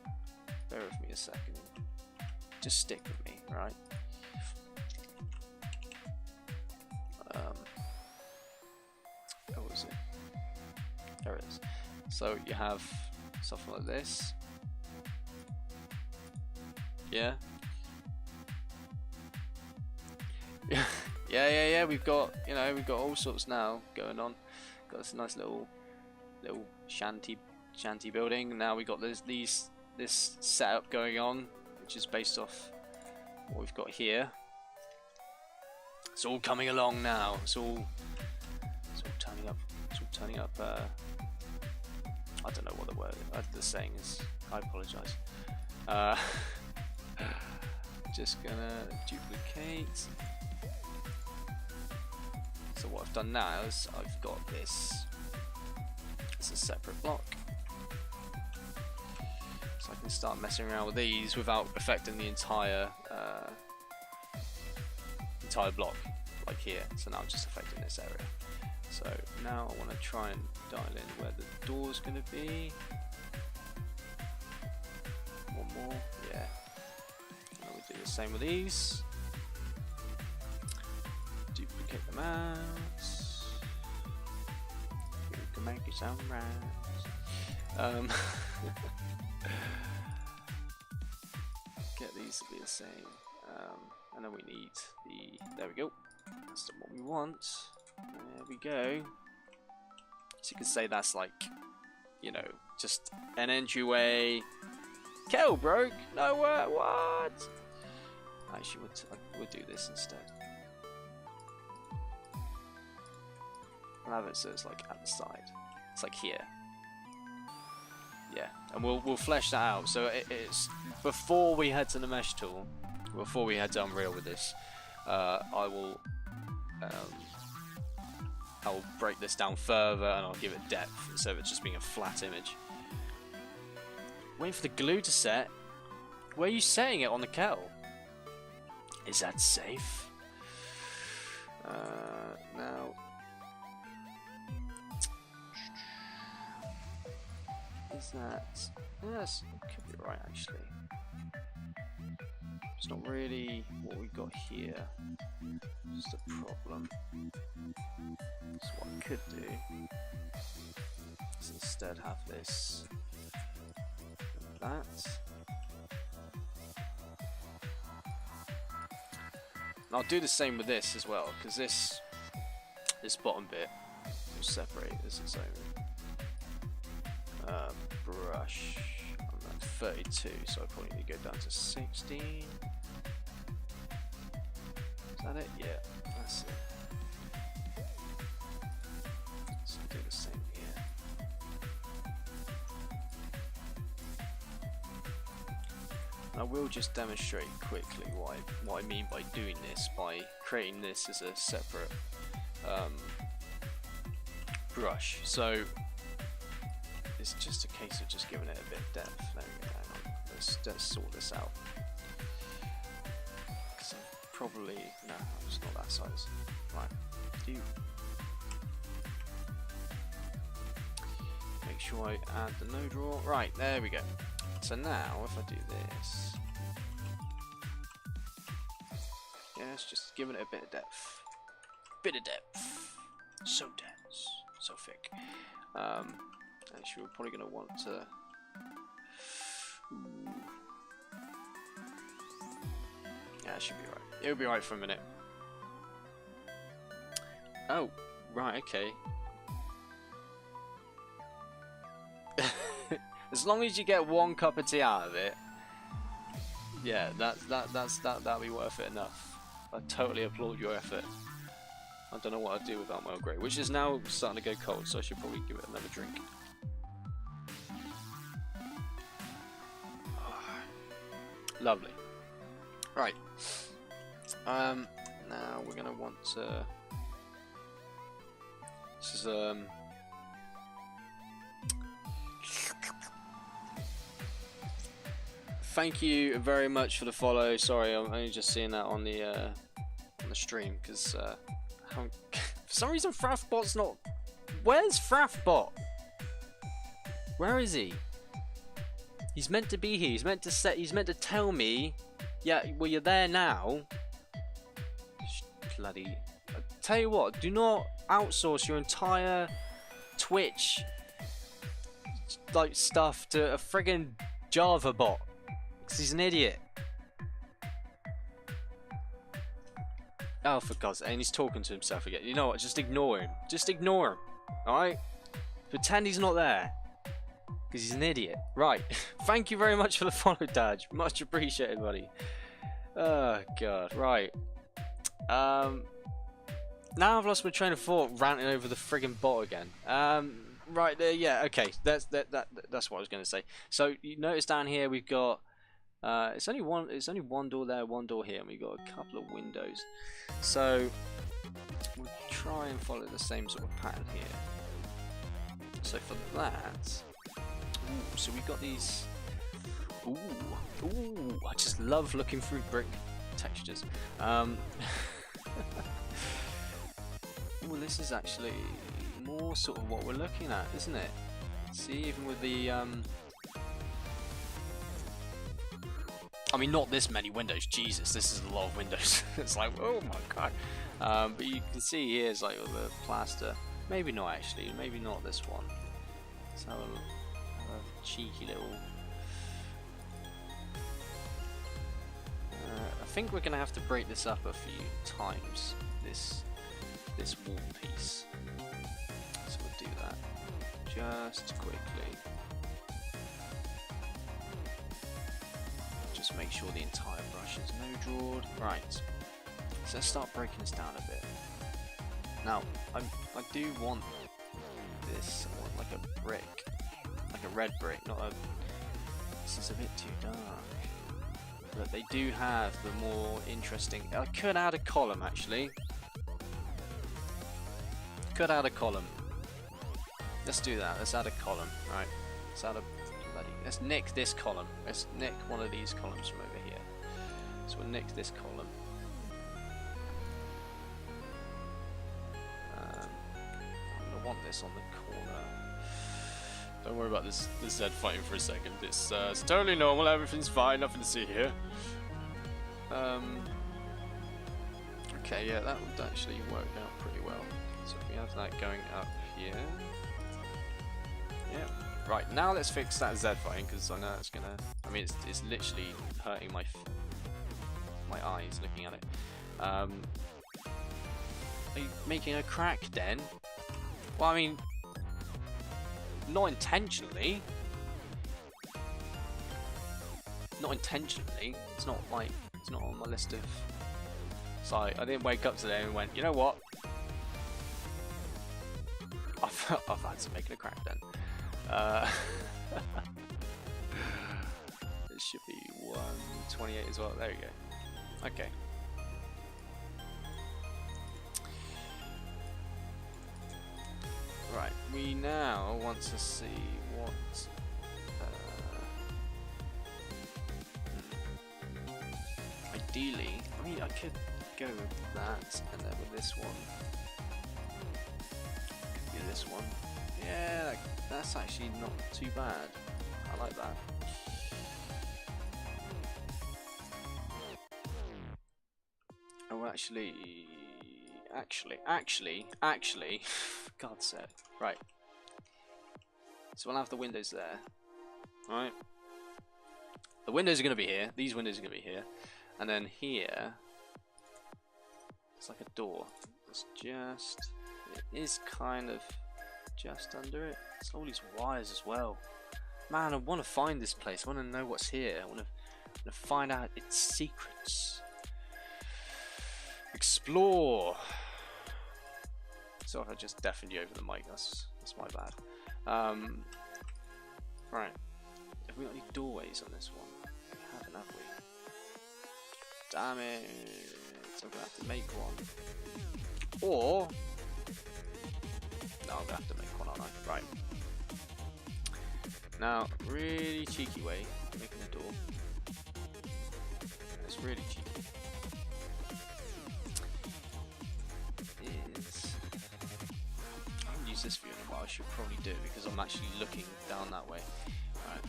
bear with me a second. Just stick with me, right? Where was it? There it is. So you have something like this. Yeah. yeah. We've got, we've got all sorts now going on. Got this nice little shanty building. Now we got this setup going on, which is based off what we've got here. It's all coming along now. It's all turning up. It's all turning up. I don't know what the word, the saying is. I apologise. Just gonna duplicate. So what I've done now is I've got this. It's a separate block. So I can start messing around with these without affecting the entire block, like here. So now I'm just affecting this area. So now I want to try and dial in where the door's going to be. One more, yeah. And we do the same with these. Duplicate them out. You can make it sound right. Get these to be the same, and then we need there we go, that's the one we want. There we go. So you can say that's like, just an entryway. Kettle broke? No, what? Actually, we'll do this instead. I'll have it so it's like at the side. It's like here. Yeah, and we'll flesh that out. So it's before we head to the mesh tool, before we head to Unreal with this, I will break this down further and I'll give it depth instead of it just being a flat image. Waiting for the glue to set. Where are you setting it on the kettle? Is that safe? Now. Is that? Yes, it could be right actually. It's not really what we've got here. It's just a problem. So what I could do is instead have this like that. And I'll do the same with this as well, because this bottom bit will separate as its own. Brush. I'm at 32, so I probably need to go down to 16. Is that it? Yeah, that's it. So do the same here. I will just demonstrate quickly what I mean by doing this, by creating this as a separate brush. So it's just a case of just giving it a bit of depth. Hang on. Let's sort this out. So probably no, it's not that size. Right, make sure I add the node draw. Right, there we go. So now if I do this, yeah, it's just giving it a bit of depth. So dense, so thick. Actually, we're probably going to want to. Yeah, it should be right. It'll be right for a minute. Oh, right, okay. As long as you get one cup of tea out of it, yeah, that'll be worth it enough. I totally applaud your effort. I don't know what I'd do without my Earl Grey, which is now starting to go cold, so I should probably give it another drink. Lovely. Right. Now we're gonna want to. This is Thank you very much for the follow. Sorry, I'm only just seeing that on the stream because for some reason Fraftbot's not. Where's Fraftbot? Where is he? He's meant to be here. He's meant to set. He's meant to tell me. Yeah, well, you're there now. Bloody. I tell you what. Do not outsource your entire Twitch like stuff to a friggin' Java bot. Because he's an idiot. Oh, for God's sake. And he's talking to himself again. You know what? Just ignore him. Just ignore him. Alright? Pretend he's not there. Because he's an idiot. Right. Thank you very much for the follow, Daj. Much appreciated, buddy. Oh, God. Right. Now I've lost my train of thought ranting over the friggin' bot again. Right there, yeah, okay. That's what I was going to say. So, you notice down here we've got it's only one door there, one door here, and we've got a couple of windows. So we'll try and follow the same sort of pattern here. So for that, so we've got these. I just love looking through brick textures. This is actually more sort of what we're looking at, isn't it? See, even with the I mean, not this many windows. Jesus, this is a lot of windows. It's like, oh my God. But you can see here is like all the plaster. Maybe not actually. Maybe not this one. Let's have a cheeky little. I think we're gonna have to break this up a few times. This wall piece. So we'll do that just quickly. Just make sure the entire brush is no drawed. Right. So let's start breaking this down a bit. Now, I do want this. I want like a brick, like a red brick, not a. This is a bit too dark. But they do have the more interesting. I could add a column actually. Could add a column. Let's do that. Let's add a column. Right. Let's add a. Let's nick this column. Let's nick one of these columns from over here. So we'll nick this column. I'm gonna want this on the corner. Don't worry about this Z fighting for a second. It's totally normal. Everything's fine. Nothing to see here. Okay, yeah, that would actually work out pretty well. So if we have that going up here. Yeah. Right, now let's fix that Z fighting because I know it's gonna. I mean, it's literally hurting my eyes looking at it. Are you making a crack then? Well, I mean, not intentionally. Not intentionally. It's not like it's not on my list of. So I didn't wake up today and went, you know what? I've had to make it a crack then. It should be 128 as well. There you go. Okay. Right, we now want to see what ideally, I mean, I could go with that, and then with this one, could be this one. Yeah, that's actually not too bad. I like that. Oh, actually, God's sake. Right. So we'll have the windows there. Right. The windows are going to be here. These windows are going to be here. And then here, it's like a door. It's just, it is kind of just under it. It's all these wires as well. Man, I want to find this place. I want to know what's here. I want to find out its secrets. Explore. So if I just deafened you over the mic, that's my bad. Right. Have we got any doorways on this one? We haven't, have we? Damn it. So I'm gonna have to make one. Or no, I'm gonna have to make one, aren't I? Right. Now, really cheeky way of making a door. It's really cheeky. I haven't used this view in a while. I should probably do it because I'm actually looking down that way. Right.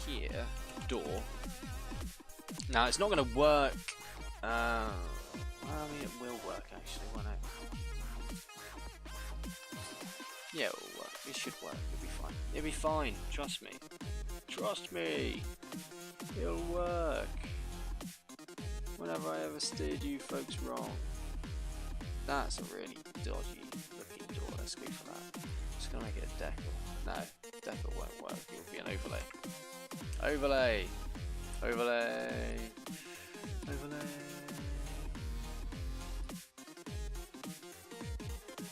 Here, door. Now it's not going to work. I mean, it will work actually, won't it? Yeah, it will work. It should work. It'll be fine. It'll be fine. Trust me. Trust me. It'll work. Whenever I ever steered you folks wrong. That's a really dodgy looking door. Let's go for that. Just gonna make it a decal. No, decal won't work. It'll be an overlay. Overlay. Overlay. Overlay.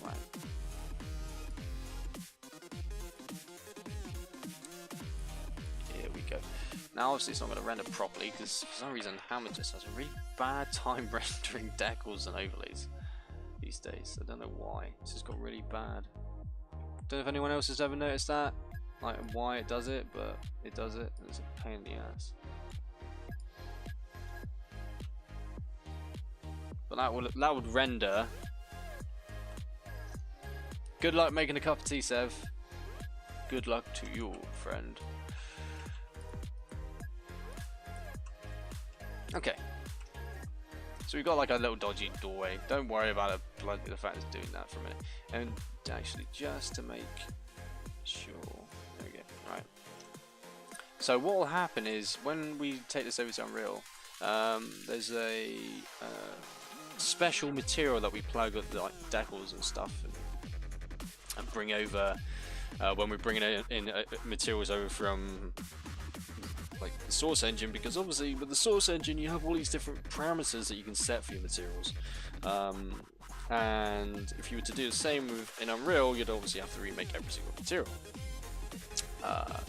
Right. Here we go. Now obviously it's not going to render properly because for some reason Hammer just has a really bad time rendering decals and overlays these days. I don't know why. It's just got really bad. Don't know if anyone else has ever noticed that, like why it does it, but it does it. It's a pain in the ass. But that would render. Good luck making a cup of tea, Sev. Good luck to you, friend. Okay. So we've got like a little dodgy doorway. Don't worry about the fact it's doing that for a minute. And actually, just to make sure. There we go. Right. So what will happen is when we take this over to Unreal, there's a special material that we plug with like decals and stuff and bring over when we're bringing in materials over from like the source engine, because obviously with the source engine you have all these different parameters that you can set for your materials, and if you were to do the same in Unreal, you'd obviously have to remake every single material.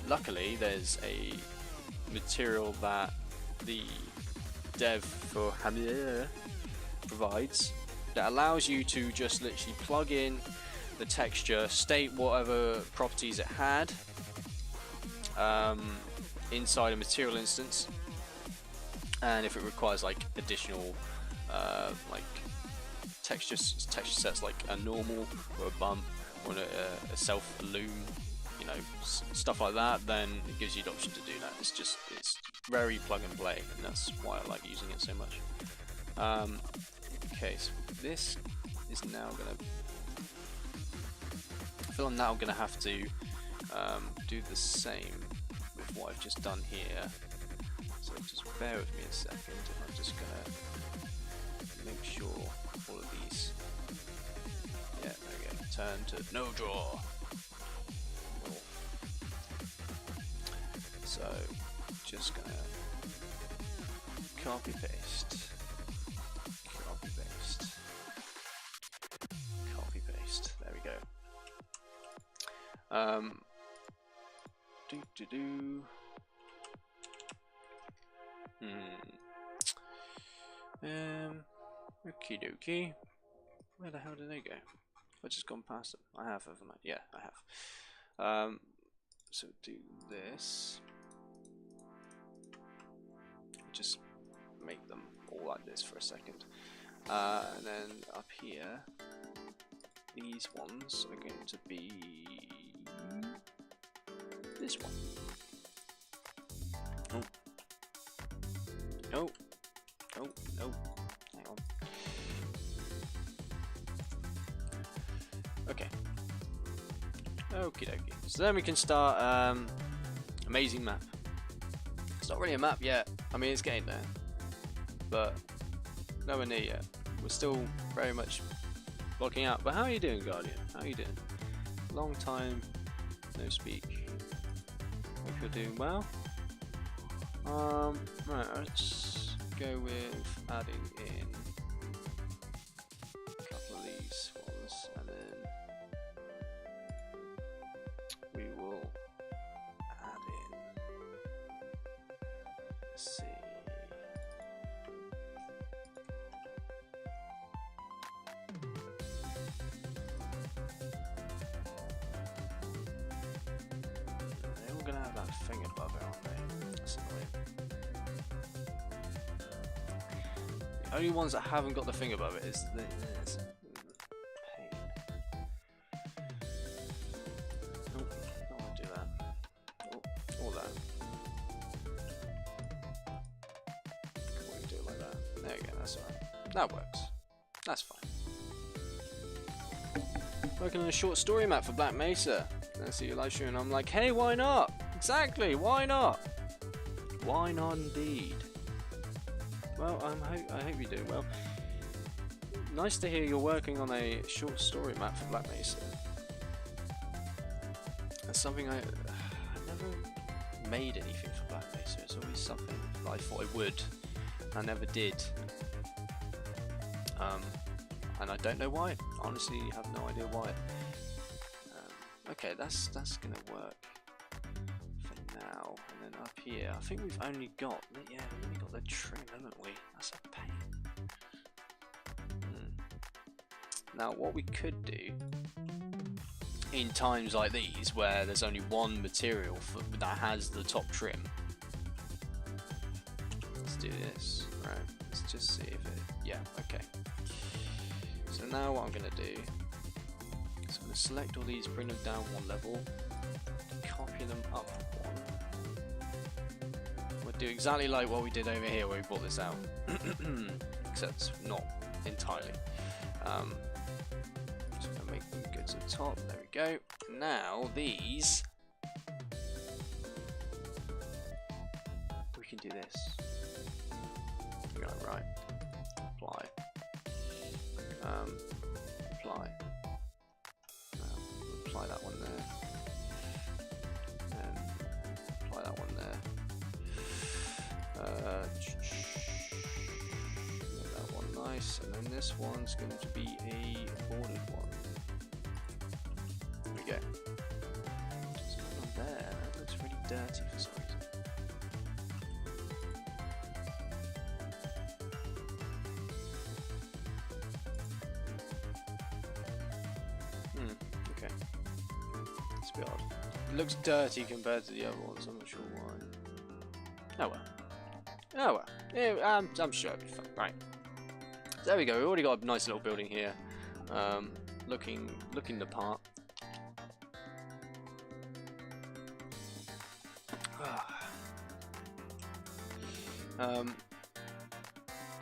Luckily there's a material that the dev for Hammer provides that allows you to just literally plug in the texture, state whatever properties it had inside a material instance, and if it requires like additional like texture sets like a normal or a bump or a self illume, you know, stuff like that, then it gives you the option to do that. It's very plug and play, and that's why I like using it so much. Okay, so this is now gonna, I feel I'm now gonna have to do the same with what I've just done here. So just bear with me a second, and I'm just gonna make sure all of these, yeah, there we go, turn to no draw. So just gonna copy paste, copy paste, copy paste. There we go. Okie dokie. Where the hell did they go? I've just gone past them. I have, haven't I? Yeah, I have. So do this. Just make them all like this for a second. And then up here, these ones are going to be this one. Oh. No. Oh, no. Hang on. Okay. Okie dokie. So then we can start amazing map. It's not really a map yet. I mean, it's getting there, but nowhere near yet. We're still very much blocking out. But how are you doing, Guardian? How are you doing? Long time no speak. Hope you're doing well. Right, let's go with adding in a couple of these ones, and then we will add in, let's see, they're all going to have that thing above it, aren't they? That's annoying. The only ones that haven't got the thing above it is this. Pain. Nope, don't want to do that. Oh, or that. We can do it like that. There we go, that's alright. That works. That's fine. Working on a short story map for Black Mesa. I see your live stream and I'm like, hey, why not? Exactly, why not? Why not indeed? Well, I hope you do well. Nice to hear you're working on a short story map for Black Mesa. That's something I never made anything for Black Mesa. It's always something that I thought I would. I never did. And I don't know why. Honestly, I have no idea why. Okay, that's gonna work for now. And then up here, I think we've only got the trim, haven't we? That's a pain. Now, what we could do in times like these, where there's only one material that has the top trim, let's do this. Right, let's just see if it. Yeah, okay. So now what I'm gonna do is I'm gonna select all these, bring them down one level, copy them up one. We'll do exactly like what we did over here where we brought this out, except not entirely. Just gonna make them good to the top. There we go. Now these, we can do this. We're going right. Apply. Apply. Apply that one there. And apply that one there. Make that one nice, and then this one's going to be a bordered one. There we go. What's going on there? That looks really dirty for some reason. Okay. It's a bit odd. It looks dirty compared to the other ones, I'm not sure why. Oh well. Oh well. Yeah, I'm sure it'll be fun. Right. There we go, we've already got a nice little building here. Looking the part. And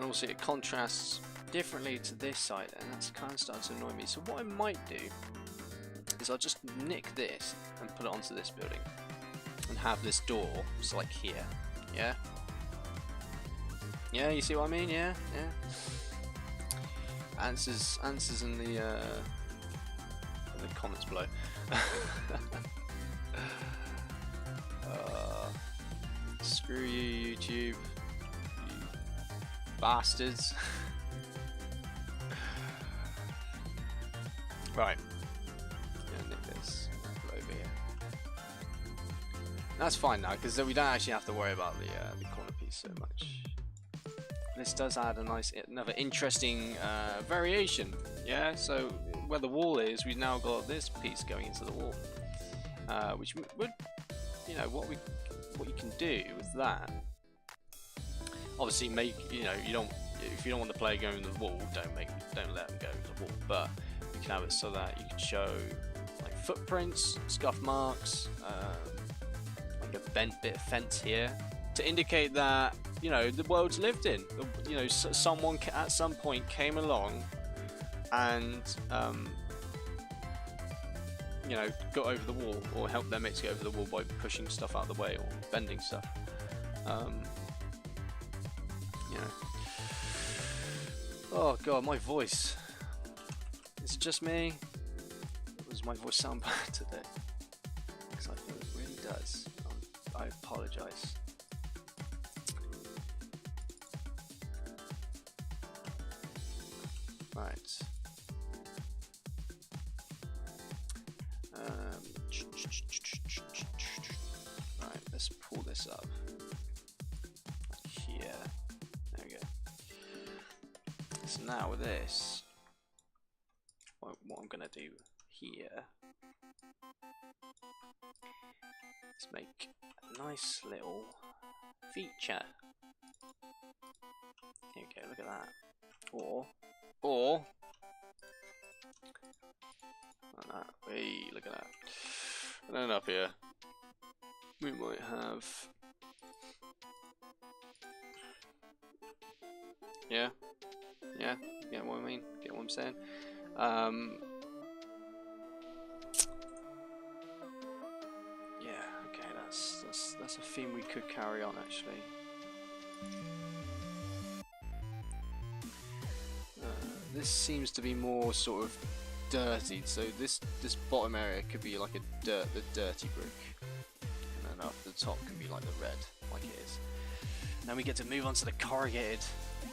also it contrasts differently to this side, and that's kind of starting to annoy me. So what I might do is I'll just nick this and put it onto this building and have this door just like here. Yeah? Yeah, you see what I mean? Yeah? Yeah. Answers in the comments below. Screw you, YouTube. You bastards. Right. Yeah, nick this over here. That's fine now, because we don't actually have to worry about the corner piece. so much. This does add another interesting variation. Yeah, so where the wall is, we've now got this piece going into the wall, which would, you know, what you can do with that. Obviously, if you don't want the player going to the wall, don't let them go to the wall. But you can have it so that you can show like footprints, scuff marks, like a bent bit of fence here, to indicate that, you know, the world's lived in. You know, someone at some point came along and you know, got over the wall, or helped their mates get over the wall by pushing stuff out of the way or bending stuff. You know. Oh god, my voice. Is it just me? Or does my voice sound bad today? Because I feel it really does. I apologise. Right. Right, let's pull this up. Here. There we go. So now with this, what I'm gonna do here is make a nice little feature. There we go, look at that. Or like that. Hey, look at that. And then up here we might have, yeah, get what I mean, get what I'm saying. Yeah, okay, that's a theme we could carry on actually. This seems to be more sort of dirty, so this bottom area could be like the dirty brick, and then up the top can be like the red, like it is. Now we get to move on to the corrugated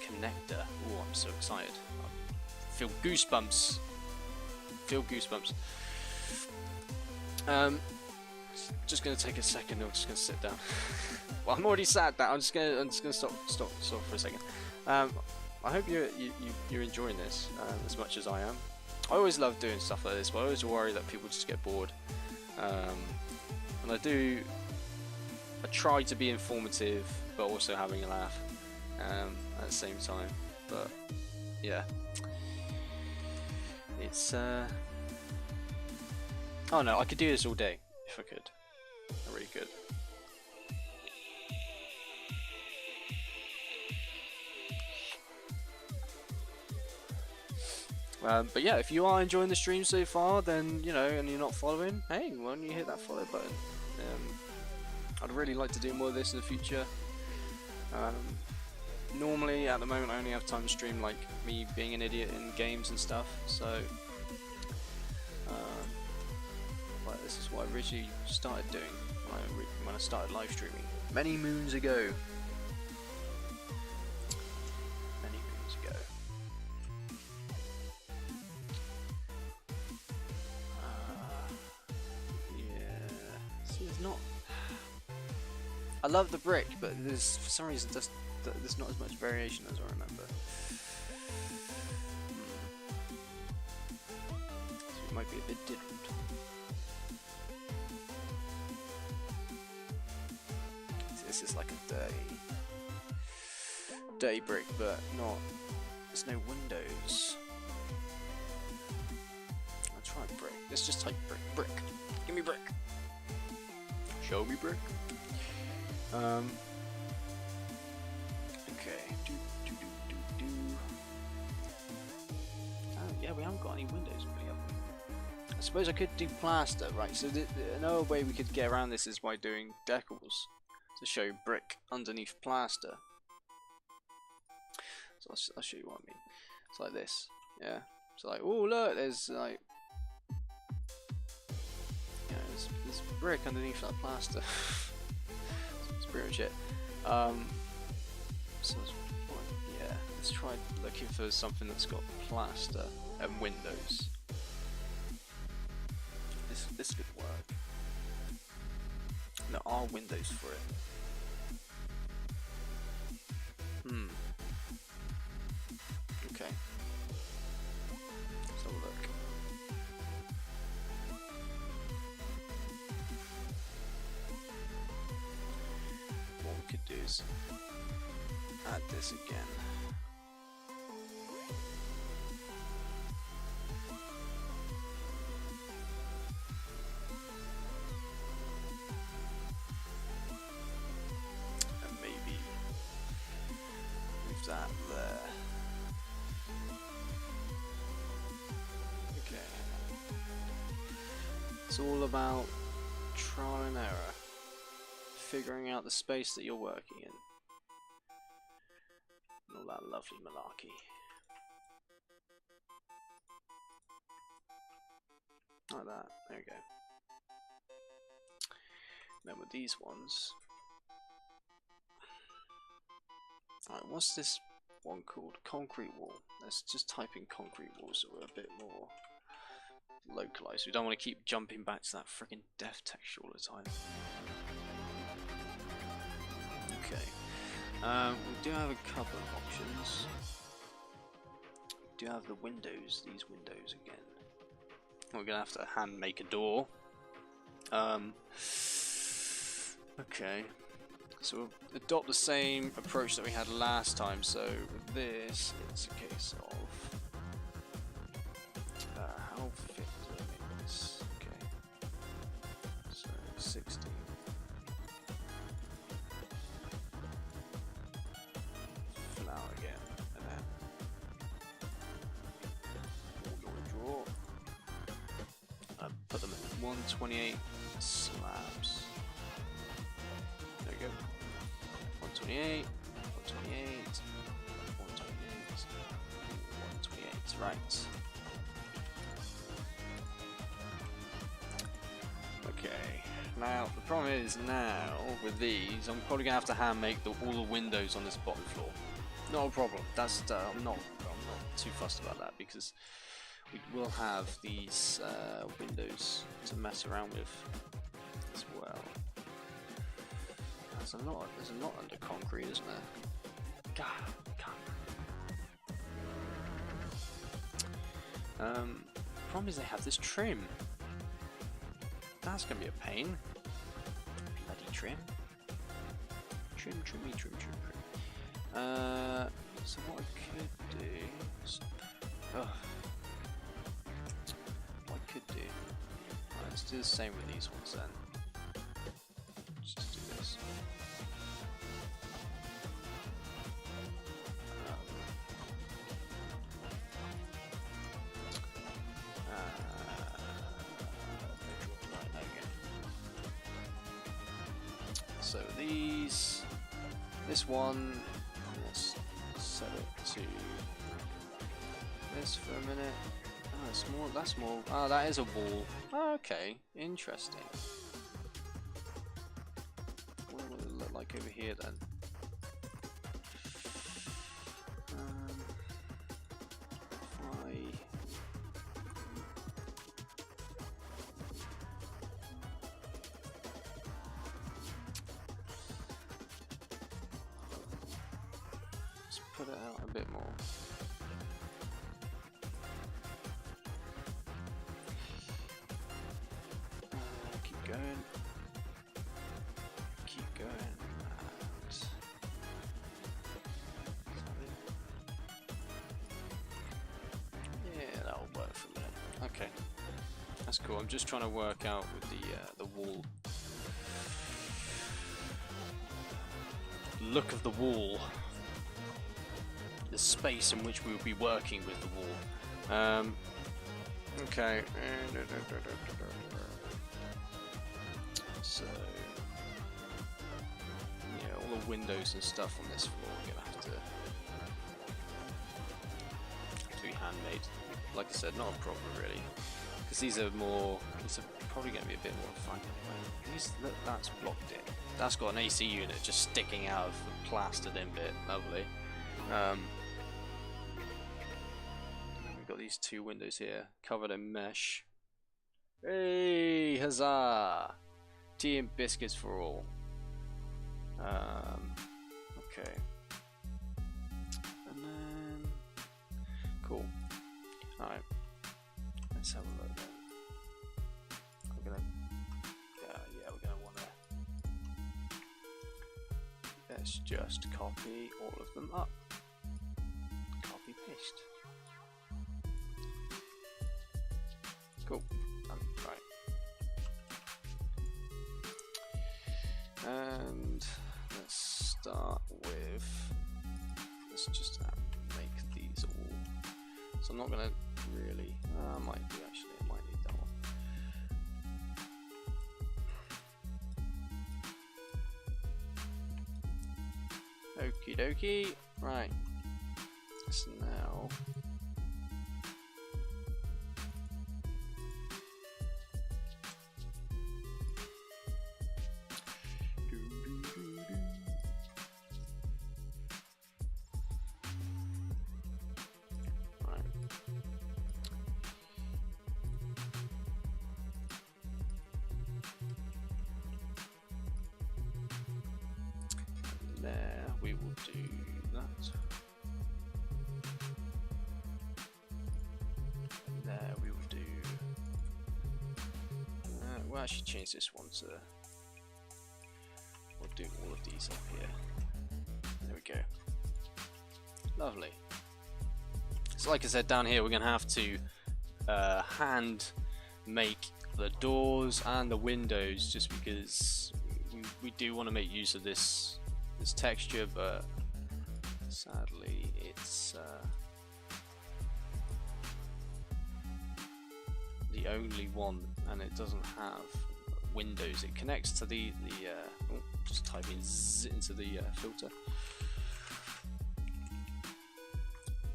connector. Oh, I'm so excited. I feel goosebumps. Just gonna take a second. I'm just gonna sit down. Well, I'm already sat down. I'm just gonna stop for a second. I hope you're enjoying this as much as I am. I always love doing stuff like this, but I always worry that people just get bored. And I try to be informative, but also having a laugh at the same time. But yeah, it's oh no, I could do this all day if I could. I really could. But yeah, if you are enjoying the stream so far, then, you know, and you're not following, hey, why don't you hit that follow button? I'd really like to do more of this in the future. Normally, at the moment, I only have time to stream like me being an idiot in games and stuff, so but this is what I originally started doing when I started live streaming many moons ago. I love the brick, but there's, for some reason, there's not as much variation as I remember. So it might be a bit different. This is like a dirty brick, but not. There's no windows. I'll try brick. Let's just type brick. Brick. Give me brick. Show me brick. Okay. Oh, yeah, we haven't got any windows really, have we? I suppose I could do plaster, right? So another way we could get around this is by doing decals to show brick underneath plaster. So I'll show you what I mean. It's like this, yeah. So like, oh look, there's like, yeah, there's brick underneath that plaster. Pretty much it. So yeah, let's try looking for something that's got plaster and windows. This could work. There are windows for it. Okay. Let's have a look. What we could do is add this again. And maybe move that there. Okay. It's all about trial and error. Figuring out the space that you're working in. And all that lovely malarkey. Like that. There we go. Then with these ones. Alright, what's this one called? Concrete wall. Let's just type in concrete walls so we're a bit more localized. We don't want to keep jumping back to that freaking death texture all the time. Okay. We do have a couple of options. We do have the windows, these windows again. We're gonna have to hand make a door. Okay. So we'll adopt the same approach that we had last time. So with this, it's a case of how fit do I make this? Okay. So 16. Flower again, and then we're going to draw. Put them in 128 slabs. There we go. 128, 128, 128, 128. Right. Okay. Now the problem is now with these, I'm probably gonna have to hand make all the windows on this bottom floor. Not a problem. That's I'm not too fussed about that because we will have these windows to mess around with as well. There's a lot under concrete, isn't there? God. Problem is they have this trim. That's gonna be a pain. Bloody trim. Trim. So what I could do is, what I could do. Right, let's do the same with these ones then. Just do this. So this one, let's set it to this for a minute. Oh, it's more, that's more, oh, that is a wall. Oh, okay, interesting. What would it look like over here then? Put it out a bit more. Keep going. Yeah, that'll work for a minute. Okay, that's cool. I'm just trying to work out with the wall. Look of the wall. The space in which we will be working with the wall. Okay. So, yeah, all the windows and stuff on this floor are gonna have to be handmade. Like I said, not a problem really, because these are probably going to be a bit more fun. Look, that's blocked in. That's got an AC unit just sticking out of the plastered in bit. Lovely. We've got these two windows here covered in mesh. Hey, huzzah! Tea and biscuits for all. Okay. Alright, let's have a look then. We're gonna, yeah, we're gonna wanna, let's just copy all of them up. Copy paste. Cool. Right. And let's start with, let's just make these all. So I'm not gonna really, I might be actually, I might need that one. Okie dokie. Right. So now. There, we will do that. And there, we will do. We'll actually change this one to. We'll do all of these up here. There we go. Lovely. So, like I said, down here we're going to have to hand make the doors and the windows, just because we do want to make use of this texture, but sadly it's the only one, and it doesn't have windows. It connects to the oh, just typing Z into the filter.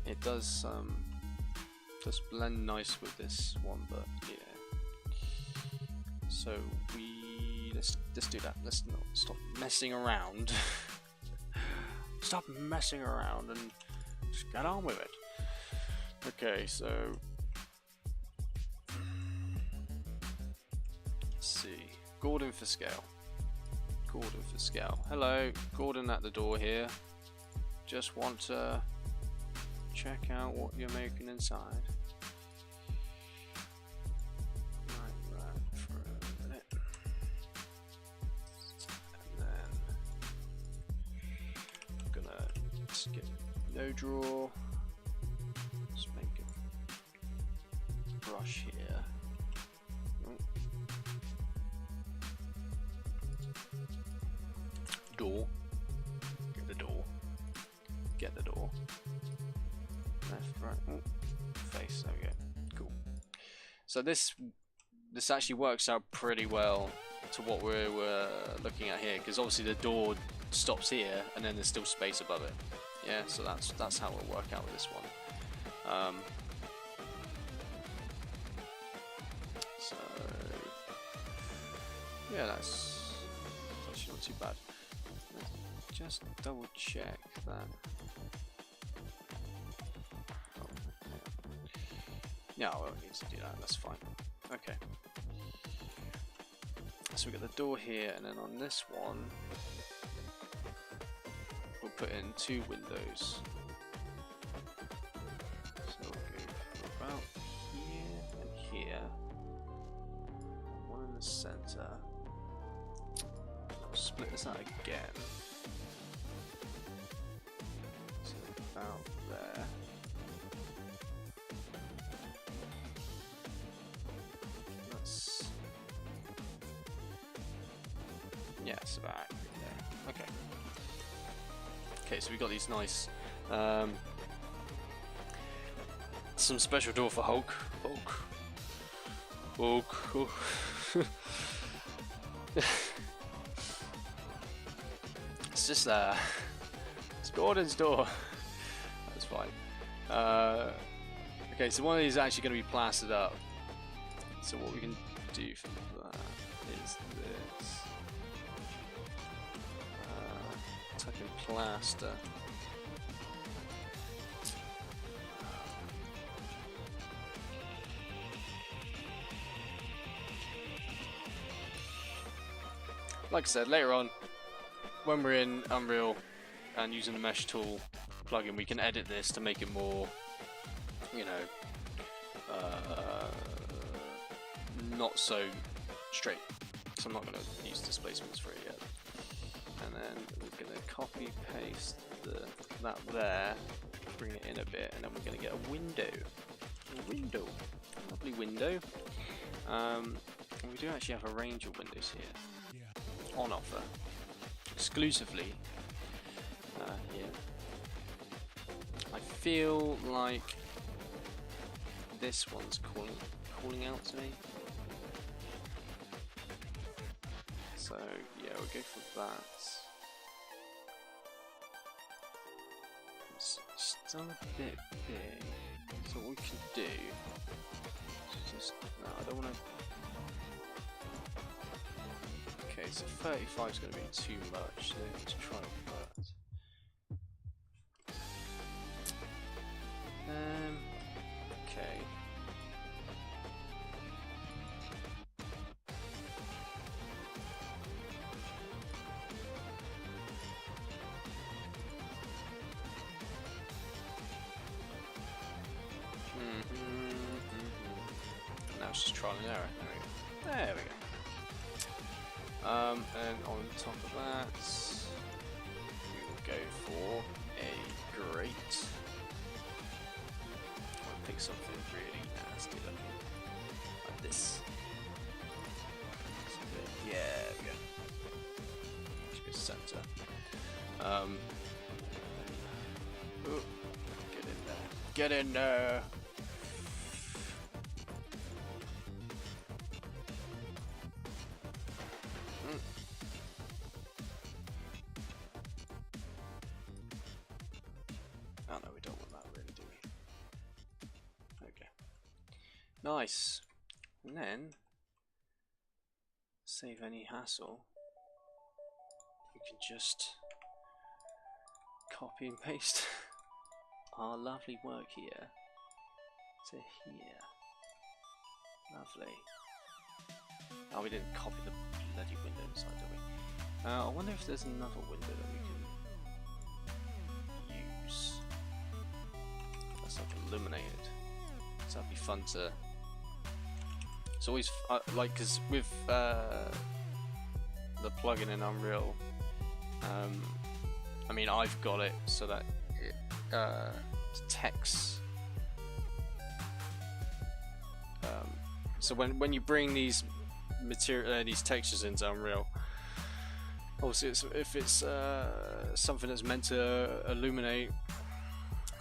It does blend nice with this one, but yeah. So let's do that. Let's not stop messing around. Stop messing around and just get on with it. Okay, so let's see. Gordon for scale. Gordon for scale. Hello, Gordon at the door here. Just want to check out what you're making inside. No draw. Let's make a brush here. Oh. Door. Get the door. Get the door. Left, right. Oh. Face. There we go. Cool. So this actually works out pretty well to what we're looking at here, because obviously the door stops here, and then there's still space above it. Yeah, so that's how it'll work out with this one. So yeah, that's actually not too bad. Let's just double check that. Oh, yeah, well, it needs to do that. That's fine. Okay. So we got the door here, and then on this one, we'll put in 2 windows. So we'll go for about here and here. One in the center. I'll split this out again. So about there. That's, yeah, it's about right there. Okay. Okay, so we got these nice, some special door for Hulk. Hulk. It's just it's Gordon's door. That's fine. Okay, so one of these is actually going to be plastered up. So what we can do for that is this. Tuck in plaster. Like I said, later on, when we're in Unreal and using the mesh tool plugin, we can edit this to make it more, you know, not so straight, so I'm not going to use displacements for it yet. And then we're going to copy paste that there, bring it in a bit, and then we're going to get a window. A lovely window. And we do actually have a range of windows here on offer, exclusively here. I feel like this one's calling out to me. So yeah, we'll go for that. It's still a bit big. So what we can do is just no, I don't want to. Okay, so 35 is going to be too much. So let's try that. Okay. Now it's just trial and error. There we go. And on top of that, we will go for a grate. I'll pick something really nasty looking, like this. Yeah, there we go. Should be center. Ooh, get in there. Get in there. Oh no, we don't want that really, do we? Okay. Nice. And then, save any hassle, we can just copy and paste our lovely work here to here. Lovely. Oh, we didn't copy the bloody window inside, did we? I wonder if there's another window that we can use. That's like illuminated. So that'd be fun to. It's always like, because with the plugin in Unreal, I mean, I've got it so that it detects. So when you bring these these textures into Unreal, obviously if it's something that's meant to illuminate,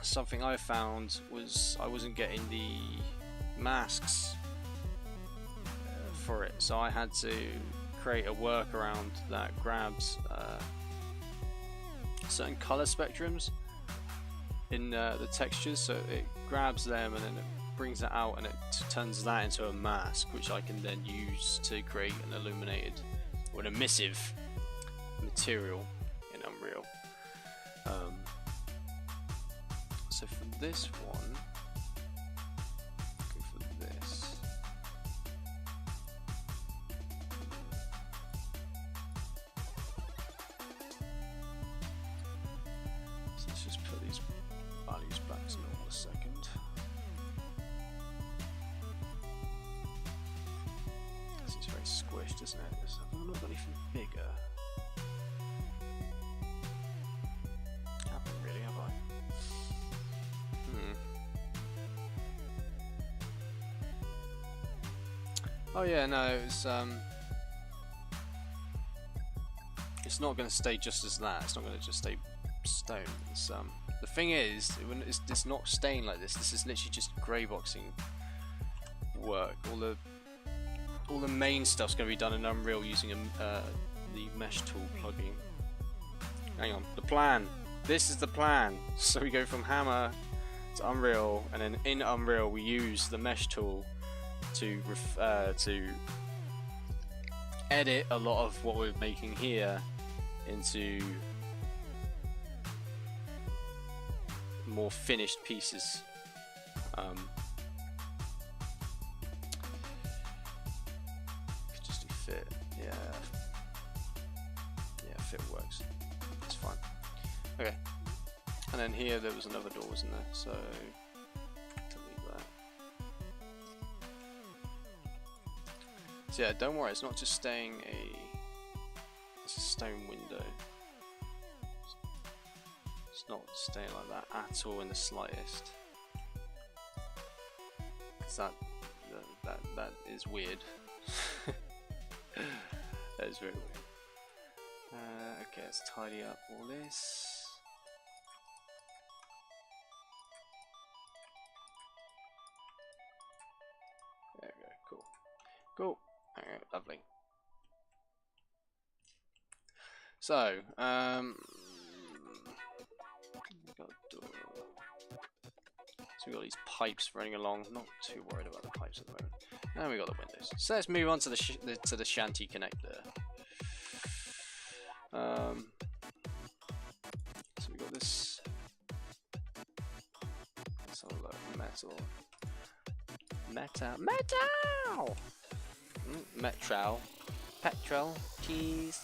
something I found was I wasn't getting the masks for it, so I had to create a workaround that grabs certain color spectrums in the textures, so it grabs them and then it brings it out and it turns that into a mask, which I can then use to create an illuminated or an emissive material in Unreal. So for this one, go for this. So let's just put these values back to normal a second. This is very squished, isn't it? I've not got anything bigger. Haven't really, have I? Oh yeah, no, it's not going to stay just as that. It's not going to just stay stone. It's, the thing is, when it's not staying like this. This is literally just grey boxing work. All the main stuff's going to be done in Unreal using the mesh tool plugin. Hang on, the plan. This is the plan. So we go from Hammer to Unreal, and then in Unreal we use the mesh tool to edit a lot of what we're making here into more finished pieces. Could just do fit, yeah, fit works. It's fine. Okay, and then here there was another door, wasn't there? So delete that. So yeah, don't worry, it's not just staying it's a stone window. It's not staying like that at all in the slightest. Cause that is weird. That is very weird. Okay, let's tidy up all this. There we go, cool. Cool. Okay, lovely. So, we got these pipes running along. Not too worried about the pipes at the moment. And we got the windows. So let's move on to the shanty connector. So we got this. Let's have a look. Metal. Metral. Petrol. Cheese.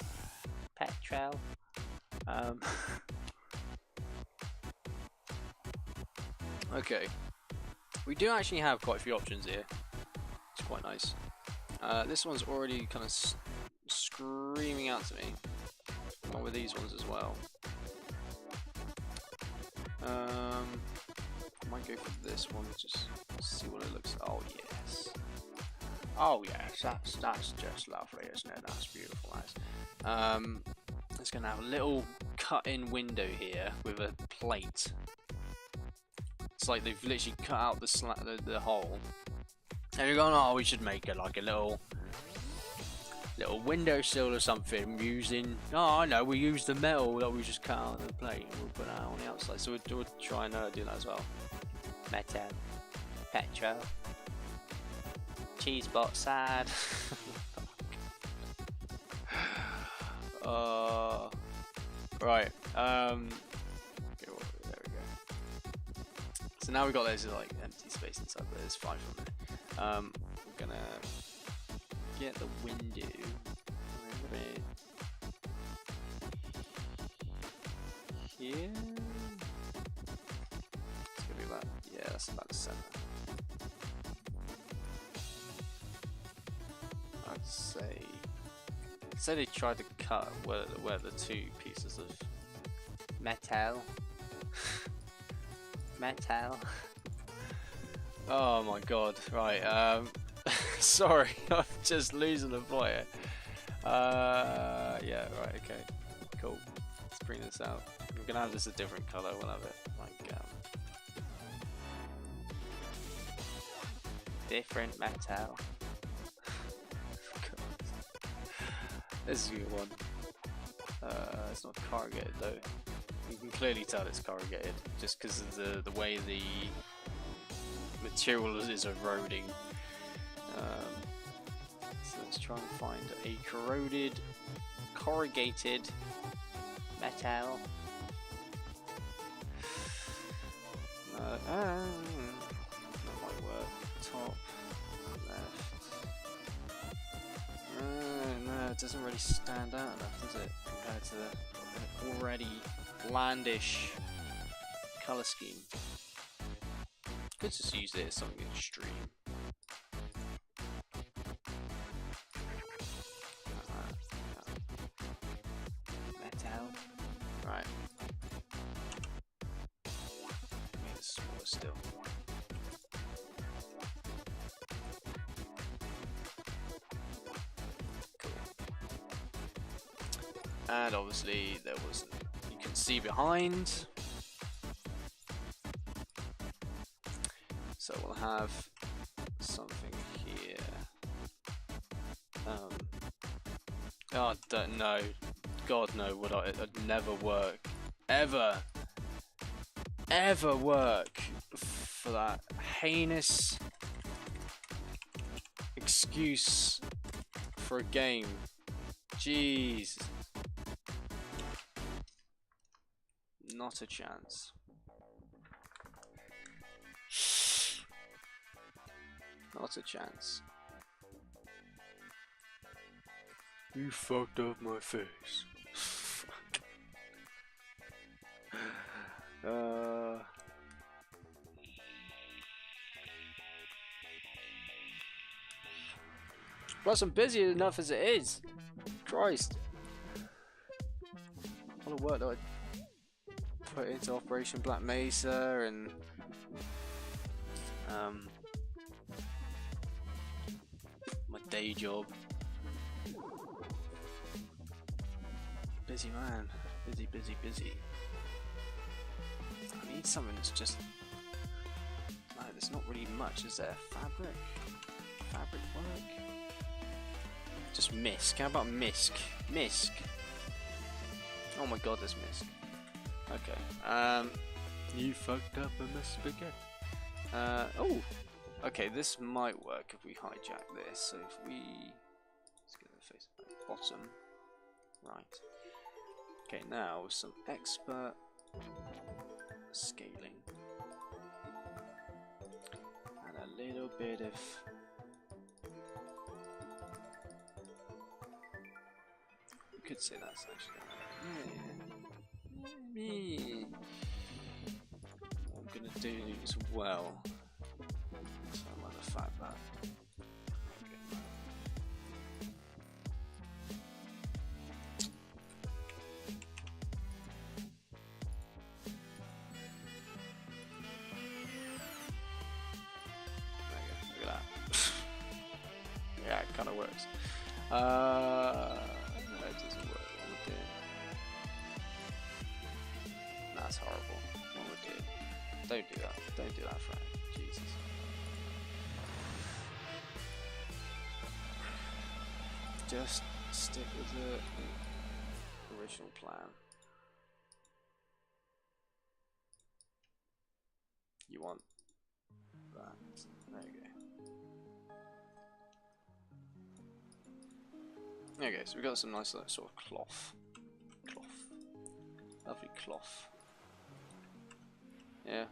Petrol. Okay. We do actually have quite a few options here. It's quite nice. This one's already kind of screaming out to me. Along with these ones as well. I might go for this one, just see what it looks like. Oh yes. Oh yes, that's just lovely, isn't it? That's beautiful, nice. It's gonna have a little cut-in window here with a plate. It's like they've literally cut out the hole. And you're going, oh, we should make it like a little windowsill or something using. Oh, I know, we use the metal that we just cut out of the plate and we'll put that on the outside. So we'll try and do that as well. Metal, petrol, cheese bot sad. Right. Okay, well, there we go. So now we've got this like empty space inside, but it's fine for a minute. We're gonna get the window. Here. It's gonna be about, yeah, that's about the center. I'd say they tried to cut where the two pieces of metal. Oh my god, right, sorry, I'm just losing the plot here. Yeah, right, okay, cool. Let's bring this out. We're gonna have this a different color, we'll have it like, different metal. This is a good one. It's not corrugated though. You can clearly tell it's corrugated just because of the way the material is eroding. So let's try and find a corrugated metal. That might work. Top, left. No, it doesn't really stand out enough, does it, compared to the already blandish colour scheme. Could just use it as something extreme. Metal. Right. Make it smaller still. And obviously there wasn't, you can see behind. So we'll have something here. Oh, don't know. God no, it'd never work. Ever work for that heinous excuse for a game. Jeez. Not a chance. Not a chance. You fucked up my face. Plus, I'm busy enough as it is. Christ. All the work that I put into Operation Black Mesa and my day job. Busy man. Busy, busy, busy. I need something that's just... No, there's not really much, is there? Fabric? Fabric work? Just misc. How about misc? Misc. Oh my god, there's misc. Okay. You fucked up a mess again. Oh! Okay, this might work if we hijack this. So if we... Let's get the face bottom. Right. Okay, now some expert scaling. And a little bit of... You could say that's actually... Yeah. What I'm gonna do as well. So I like the fact that... Yeah, it kind of works. No, it doesn't work. What we're doing? That's horrible. What we're doing? Don't do that. Don't do that, Frank. Jesus. Just stick with the original plan. You want that? There you go. Okay, so we got some nice sort of cloth. Lovely cloth. Yeah.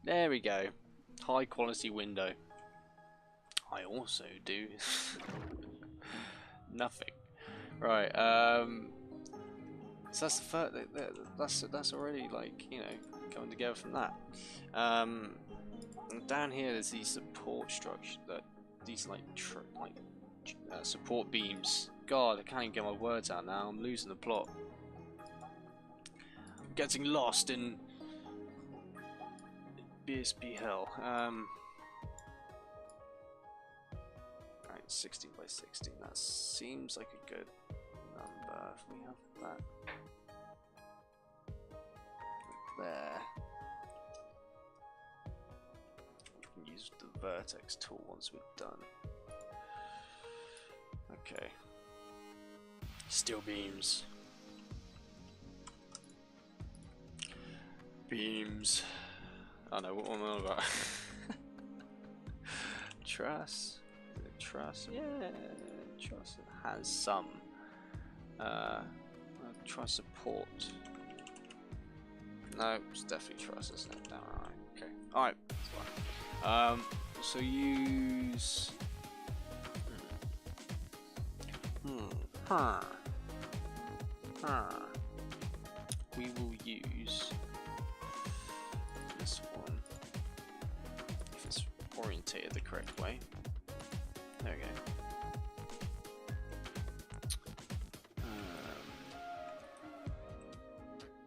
There we go. High quality window. I also do nothing. Right, so that's the first, that's already, like, you know, coming together from that. And down here there's these support structures, these support beams. God, I can't even get my words out now. I'm losing the plot. I'm getting lost in BSB hell. Right, 16 by 16. That seems like a good number. If we have that there, we can use the vertex tool once we're done. Okay. Steel beams. Beams. I know what I'm on about. Truss. Truss. Yeah. Truss has some. Truss support. No, it's definitely truss, isn't it? Alright. Okay. Alright. That's fine. So use. We will use this one if it's orientated the correct way. There we go.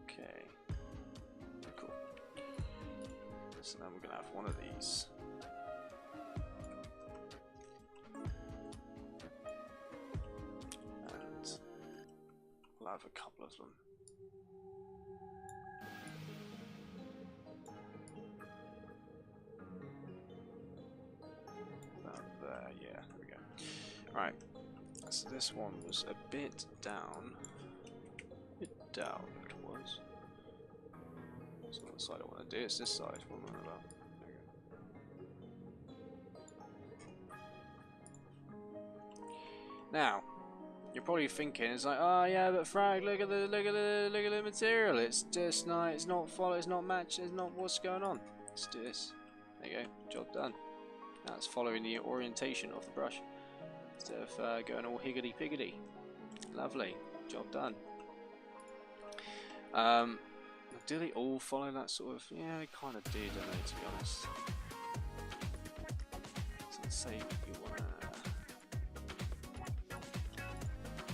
Okay. Cool. So then we're gonna have one of these. I'll have a couple of them. About there, yeah, there we go. Right, so this one was a bit down. It was. It's not the side I want to do, it's this side. What am I about? There we go. Now, you're probably thinking, it's like, oh yeah, but Frag, look at the material. It's just not, it's not matched, it's not what's going on. Let's do this. There you go, job done. Now it's following the orientation of the brush instead of going all higgity piggity. Lovely, job done. Do they all follow that sort of? Yeah, they kind of do, don't they? To be honest. So let's say you want to.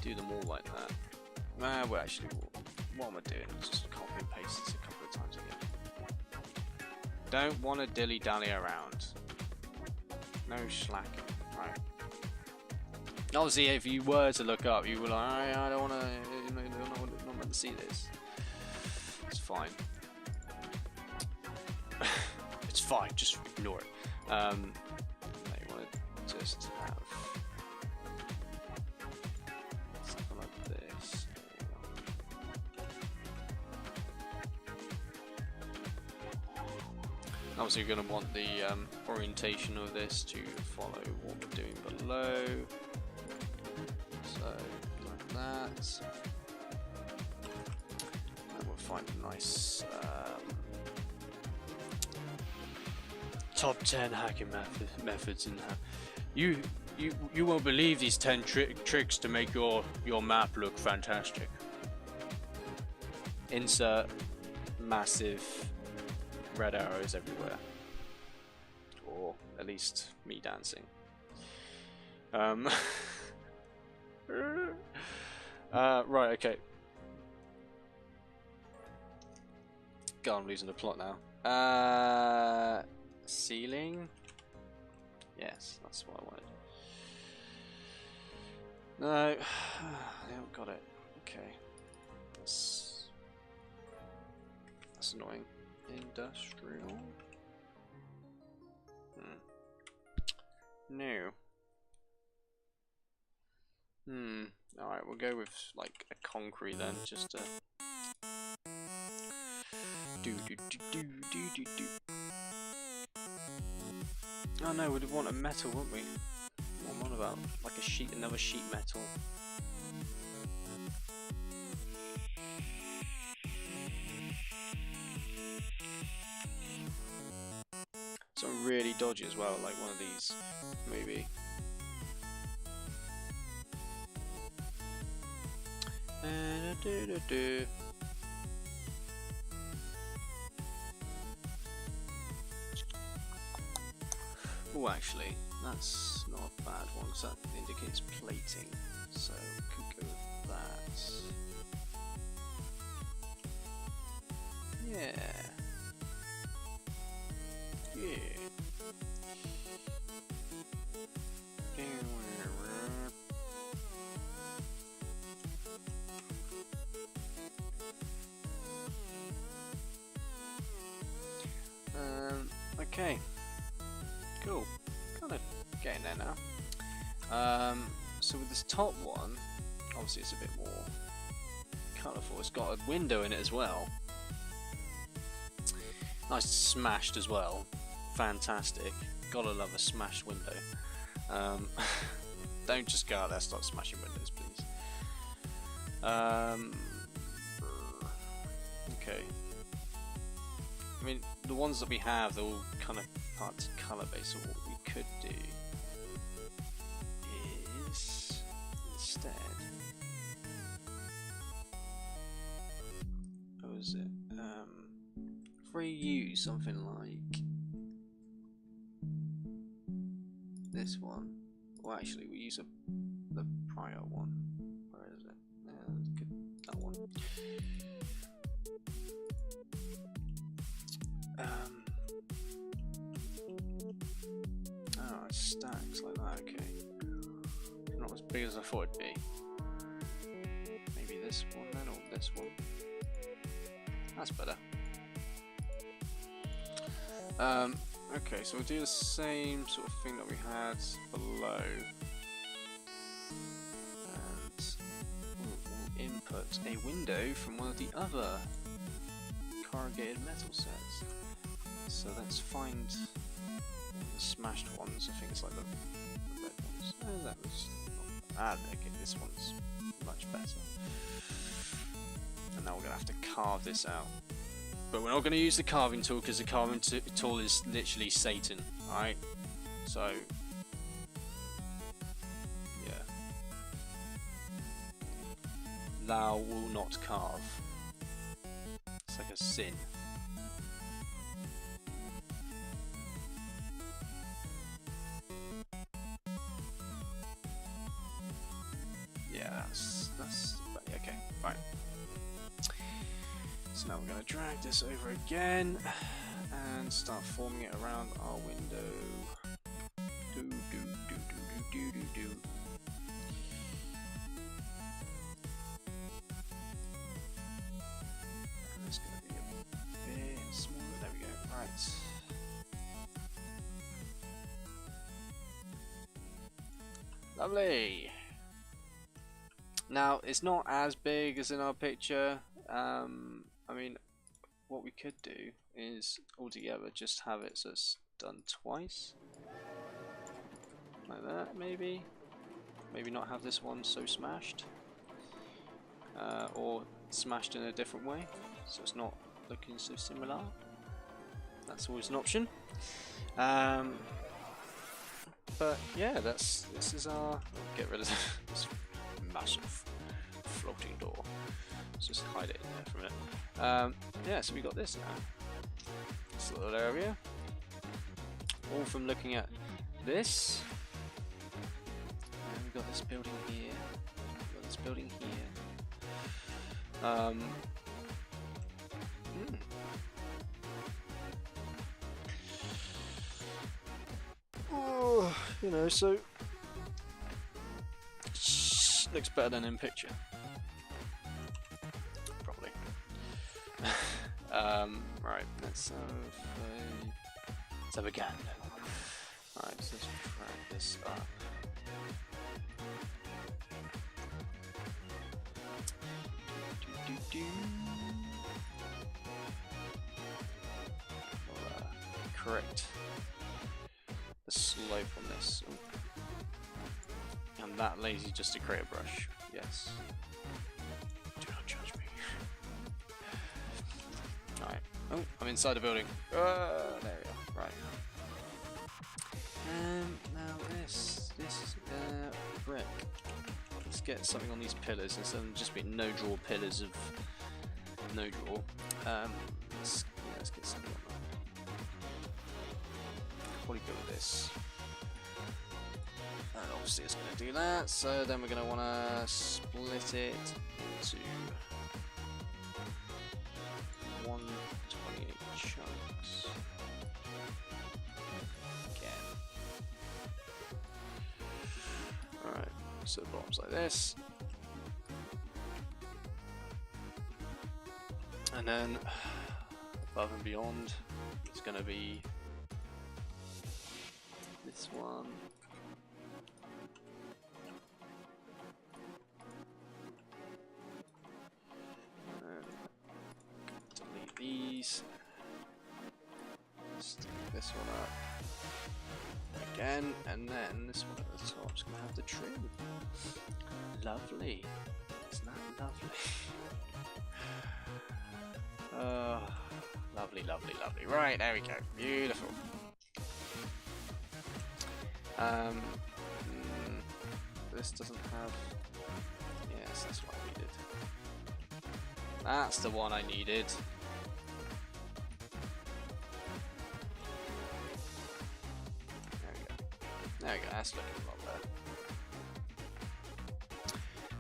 do them all like that. Well, actually, what am I doing? Just copy and paste this a couple of times again. Don't want to dilly-dally around. No slacking, right? Obviously, if you were to look up, you were like, I don't want to, not meant to see this. It's fine. It's fine, just ignore it. You want to just have something like this. Obviously, you're going to want the orientation of this to follow what we're doing below. So, like that. And we'll find a nice top 10 hacking methods in there. You won't believe these 10 tricks to make your map look fantastic. Insert massive red arrows everywhere, or at least me dancing. Right, okay. God, I'm losing the plot now. Ceiling? Yes, that's what I wanted. No, I haven't got it. Okay. That's annoying. Industrial? No. Alright, we'll go with like a concrete then, just to do. Oh no, we'd want a metal, wouldn't we? What am I on about? Like a sheet, another sheet metal. Something really dodgy as well, like one of these, maybe. Oh, actually, that's not a bad one, because that indicates plating, so we could go with that. Yeah. Okay. Cool. Kind of getting there now. So with this top one, obviously it's a bit more colourful. It's got a window in it as well. Nice smashed as well. Fantastic. Gotta love a smashed window. Don't just go out there and start smashing windows, please. Okay. I mean, the ones that we have, they're all kind of parts colour based, so what we could do is instead, what was it? If we use something like this one, well, actually, we use the prior one. Where is it? That one. Oh, it stacks like that, okay. Not as big as I thought it'd be. Maybe this one then, or this one. That's better. Okay, so we'll do the same sort of thing that we had below. And we'll input a window from one of the other corrugated metal sets. So let's find the smashed ones. I think it's like the red ones. Oh, that was okay, this one's much better. And now we're gonna have to carve this out. But we're not going to use the carving tool because the carving tool is literally Satan. Alright? So yeah. Thou will not carve. It's like a sin. Yeah. that's okay, right. So now we're going to drag this over again and start forming it around our window. Do do do do do do do. And it's going to be a bit smaller. There we go. Right. Lovely. Now it's not as big as in our picture. I mean, what we could do is altogether just have it so it's done twice, like that. Maybe not have this one so smashed, or smashed in a different way, so it's not looking so similar. That's always an option. But yeah, this is our. Get rid of this massive floating door. Let's just hide it in there for a minute. Yeah, so we got this now. This little area. All from looking at this. And we've got this building here. We've got this building here. Oh, you know, so looks better than in picture. Probably. Right, let's have a gun. Alright, so let's drag this up. We'll, correct the slope on this. Ooh. I'm that lazy just to create a brush. Yes. Do not judge me. Alright. Oh, I'm inside the building. There we are. Right. Now this brick. Let's get something on these pillars instead of just being no draw pillars of no draw. Let's get something on that. Probably go with this. And obviously it's going to do that, so then we're going to want to split it into 128 chunks. Again. Alright, so the bottom's like this. And then above and beyond, it's going to be this one. Delete these. Stick this one up again, and then this one at the top is going to have the trim. Lovely. Isn't that lovely? Lovely, lovely, lovely. Right, there we go. Beautiful. This doesn't have. Yes, that's what I needed. That's the one I needed. There we go. There we go. That's looking a lot better.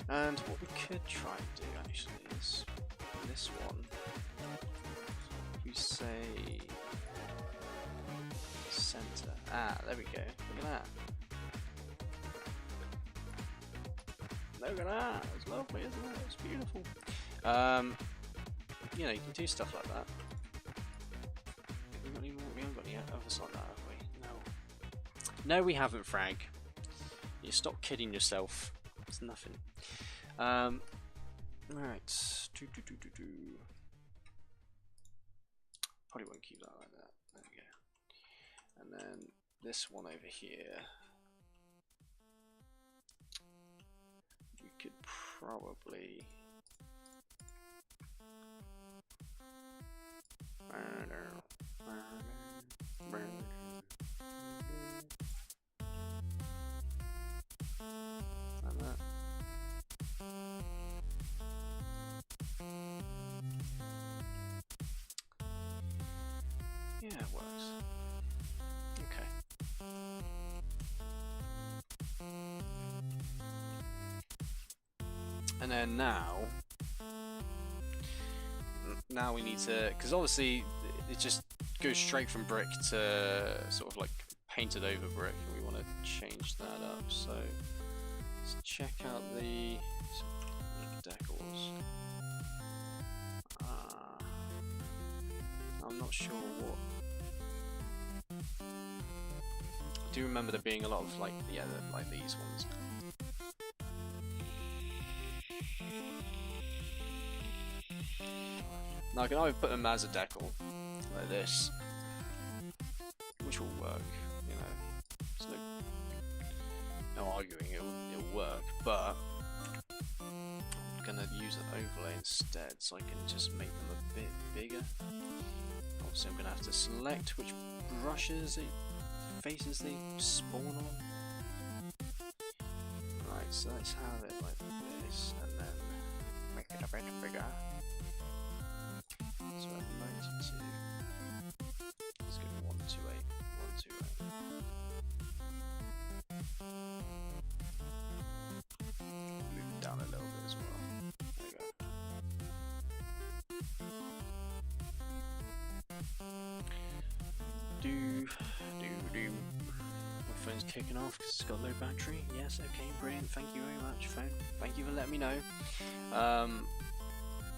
And what we could try and do actually is this one. We say center. Ah, there we go. Look at that. Look at that. It's lovely, isn't it? It's beautiful. You know, you can do stuff like that. We haven't got any others like that, have we? No. No, we haven't, Frag. You stop kidding yourself. It's nothing. Right. Probably won't keep that like that. There we go. And then this one over here. We could probably. Like that. Yeah, it works. Okay. And then now we need to, because obviously it just goes straight from brick to sort of like painted over brick, and we want to change that up. So let's check out the decals. I'm not sure what. I do remember there being a lot of like, yeah, like these ones. Now I can either put them as a decal, like this, which will work, you know, there's no arguing, it'll work, but I'm gonna use an overlay instead, so I can just make them a bit bigger. Obviously I'm gonna have to select which brushes, faces they spawn on. Right, so let's have it like this, and then make it a bit bigger. So 92. Let's go 128. 128. Move it down a little bit as well. There we go. Do. My phone's kicking off because it's got low battery. Yes, okay, brilliant. Thank you very much, phone. Thank you for letting me know.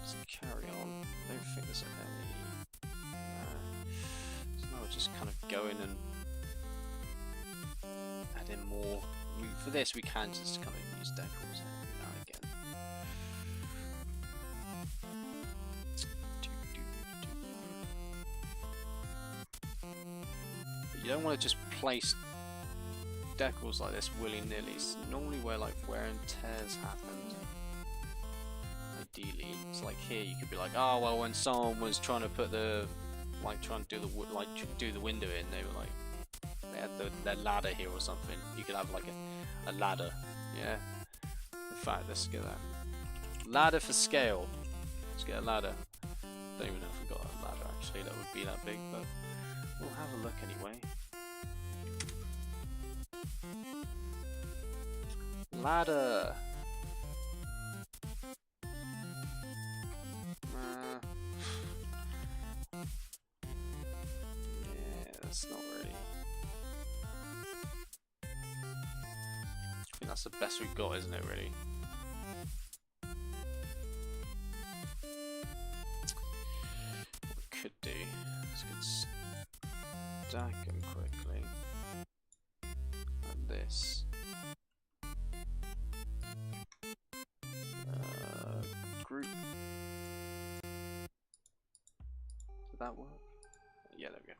Let's carry on. I don't think there's any. So now we're just kind of go in and add in more. For this, we can just kind of use decals every now and again. But you don't want to just place decals like this willy-nilly. It's normally where like wear and tears happen. Ideally, it's like here you could be like, oh well, when someone was trying to put the, like trying to do the window in, they were like, they had their ladder here or something. You could have like a ladder, yeah. In fact, let's get that ladder for scale. Let's get a ladder. Don't even know if we got a ladder actually that would be that big, but we'll have a look anyway. Ladder. That's not really. I think that's the best we've got, isn't it, really? What we could do, let's get stack them quickly. Like this. Group. Did that work? Yeah, there we go.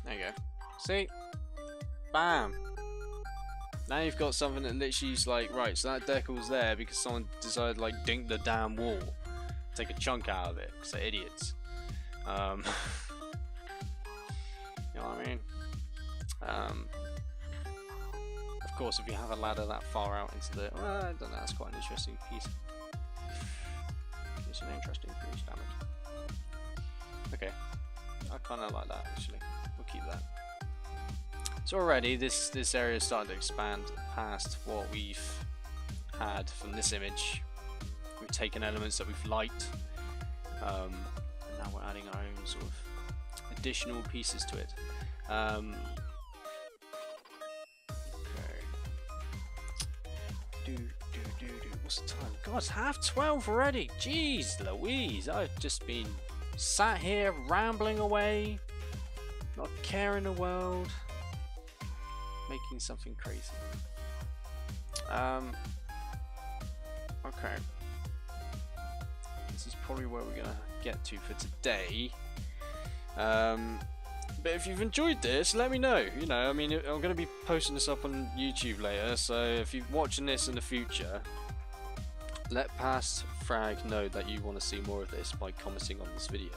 There you go. See? Bam! Now you've got something that literally is like, right, so that decal's there because someone decided to like dink the damn wall. Take a chunk out of it, because they're idiots. You know what I mean? Of course, if you have a ladder that far out into the, well, I don't know, that's quite an interesting piece. It's an interesting piece, damn it. Okay, I kind of like that actually. We'll keep that. So already, this area is starting to expand past what we've had from this image. We've taken elements that we've liked, and now we're adding our own sort of additional pieces to it. Okay. What's the time? God, it's 12:30 already. Jeez Louise, I've just been sat here rambling away, not caring the world, making something crazy. Okay. This is probably where we're gonna get to for today. But if you've enjoyed this, let me know. You know, I mean, I'm going to be posting this up on YouTube later, so if you're watching this in the future, let past Frag know that you want to see more of this by commenting on this video.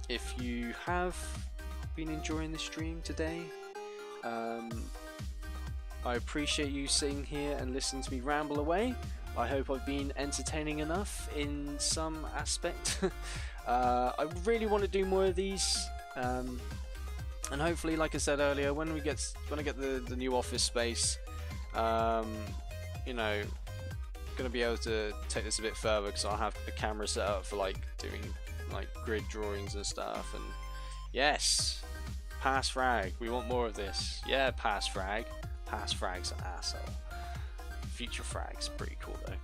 If you have been enjoying the stream today, I appreciate you sitting here and listening to me ramble away. I hope I've been entertaining enough in some aspect. I really want to do more of these, and hopefully, like I said earlier, when I get the new office space, you know, gonna be able to take this a bit further because I'll have a camera set up for like doing like grid drawings and stuff. And yes, pass frag, we want more of this. Yeah, pass frag. Pass frag's an asshole. Future frags, pretty cool though.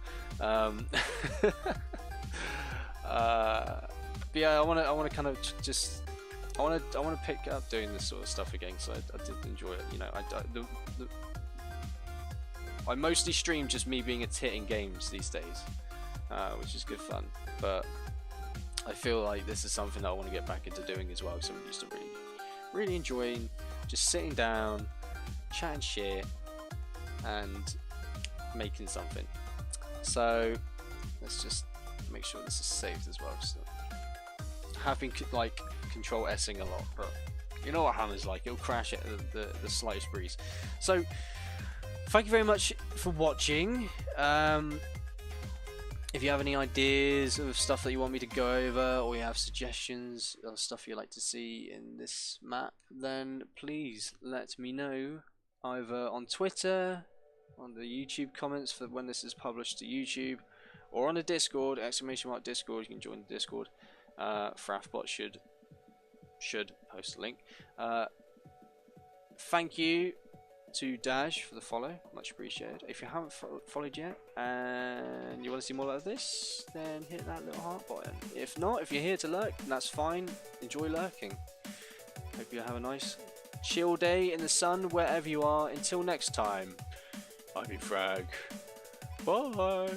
But yeah, I want to kind of just I want to pick up doing this sort of stuff again, so I did enjoy it. You know, I mostly stream just me being a tit in games these days, which is good fun. But I feel like this is something that I want to get back into doing as well, because I'm used to really enjoying just sitting down, chatting shit, and making something. So let's just make sure this is saved as well. So I have been like control S-ing a lot, but you know what Hammer's like, it'll crash at the slightest breeze. So thank you very much for watching. If you have any ideas of stuff that you want me to go over, or you have suggestions of stuff you'd like to see in this map, then please let me know either on Twitter, on the YouTube comments for when this is published to YouTube, or on the Discord, !Discord. You can join the Discord. Fraffbot should post a link. Thank you to Dash for the follow, much appreciated. If you haven't followed yet and you want to see more of this, then hit that little heart button. If not, if you're here to lurk, that's fine. Enjoy lurking. Hope you have a nice chill day in the sun wherever you are. Until next time, I've been Frag. Bye.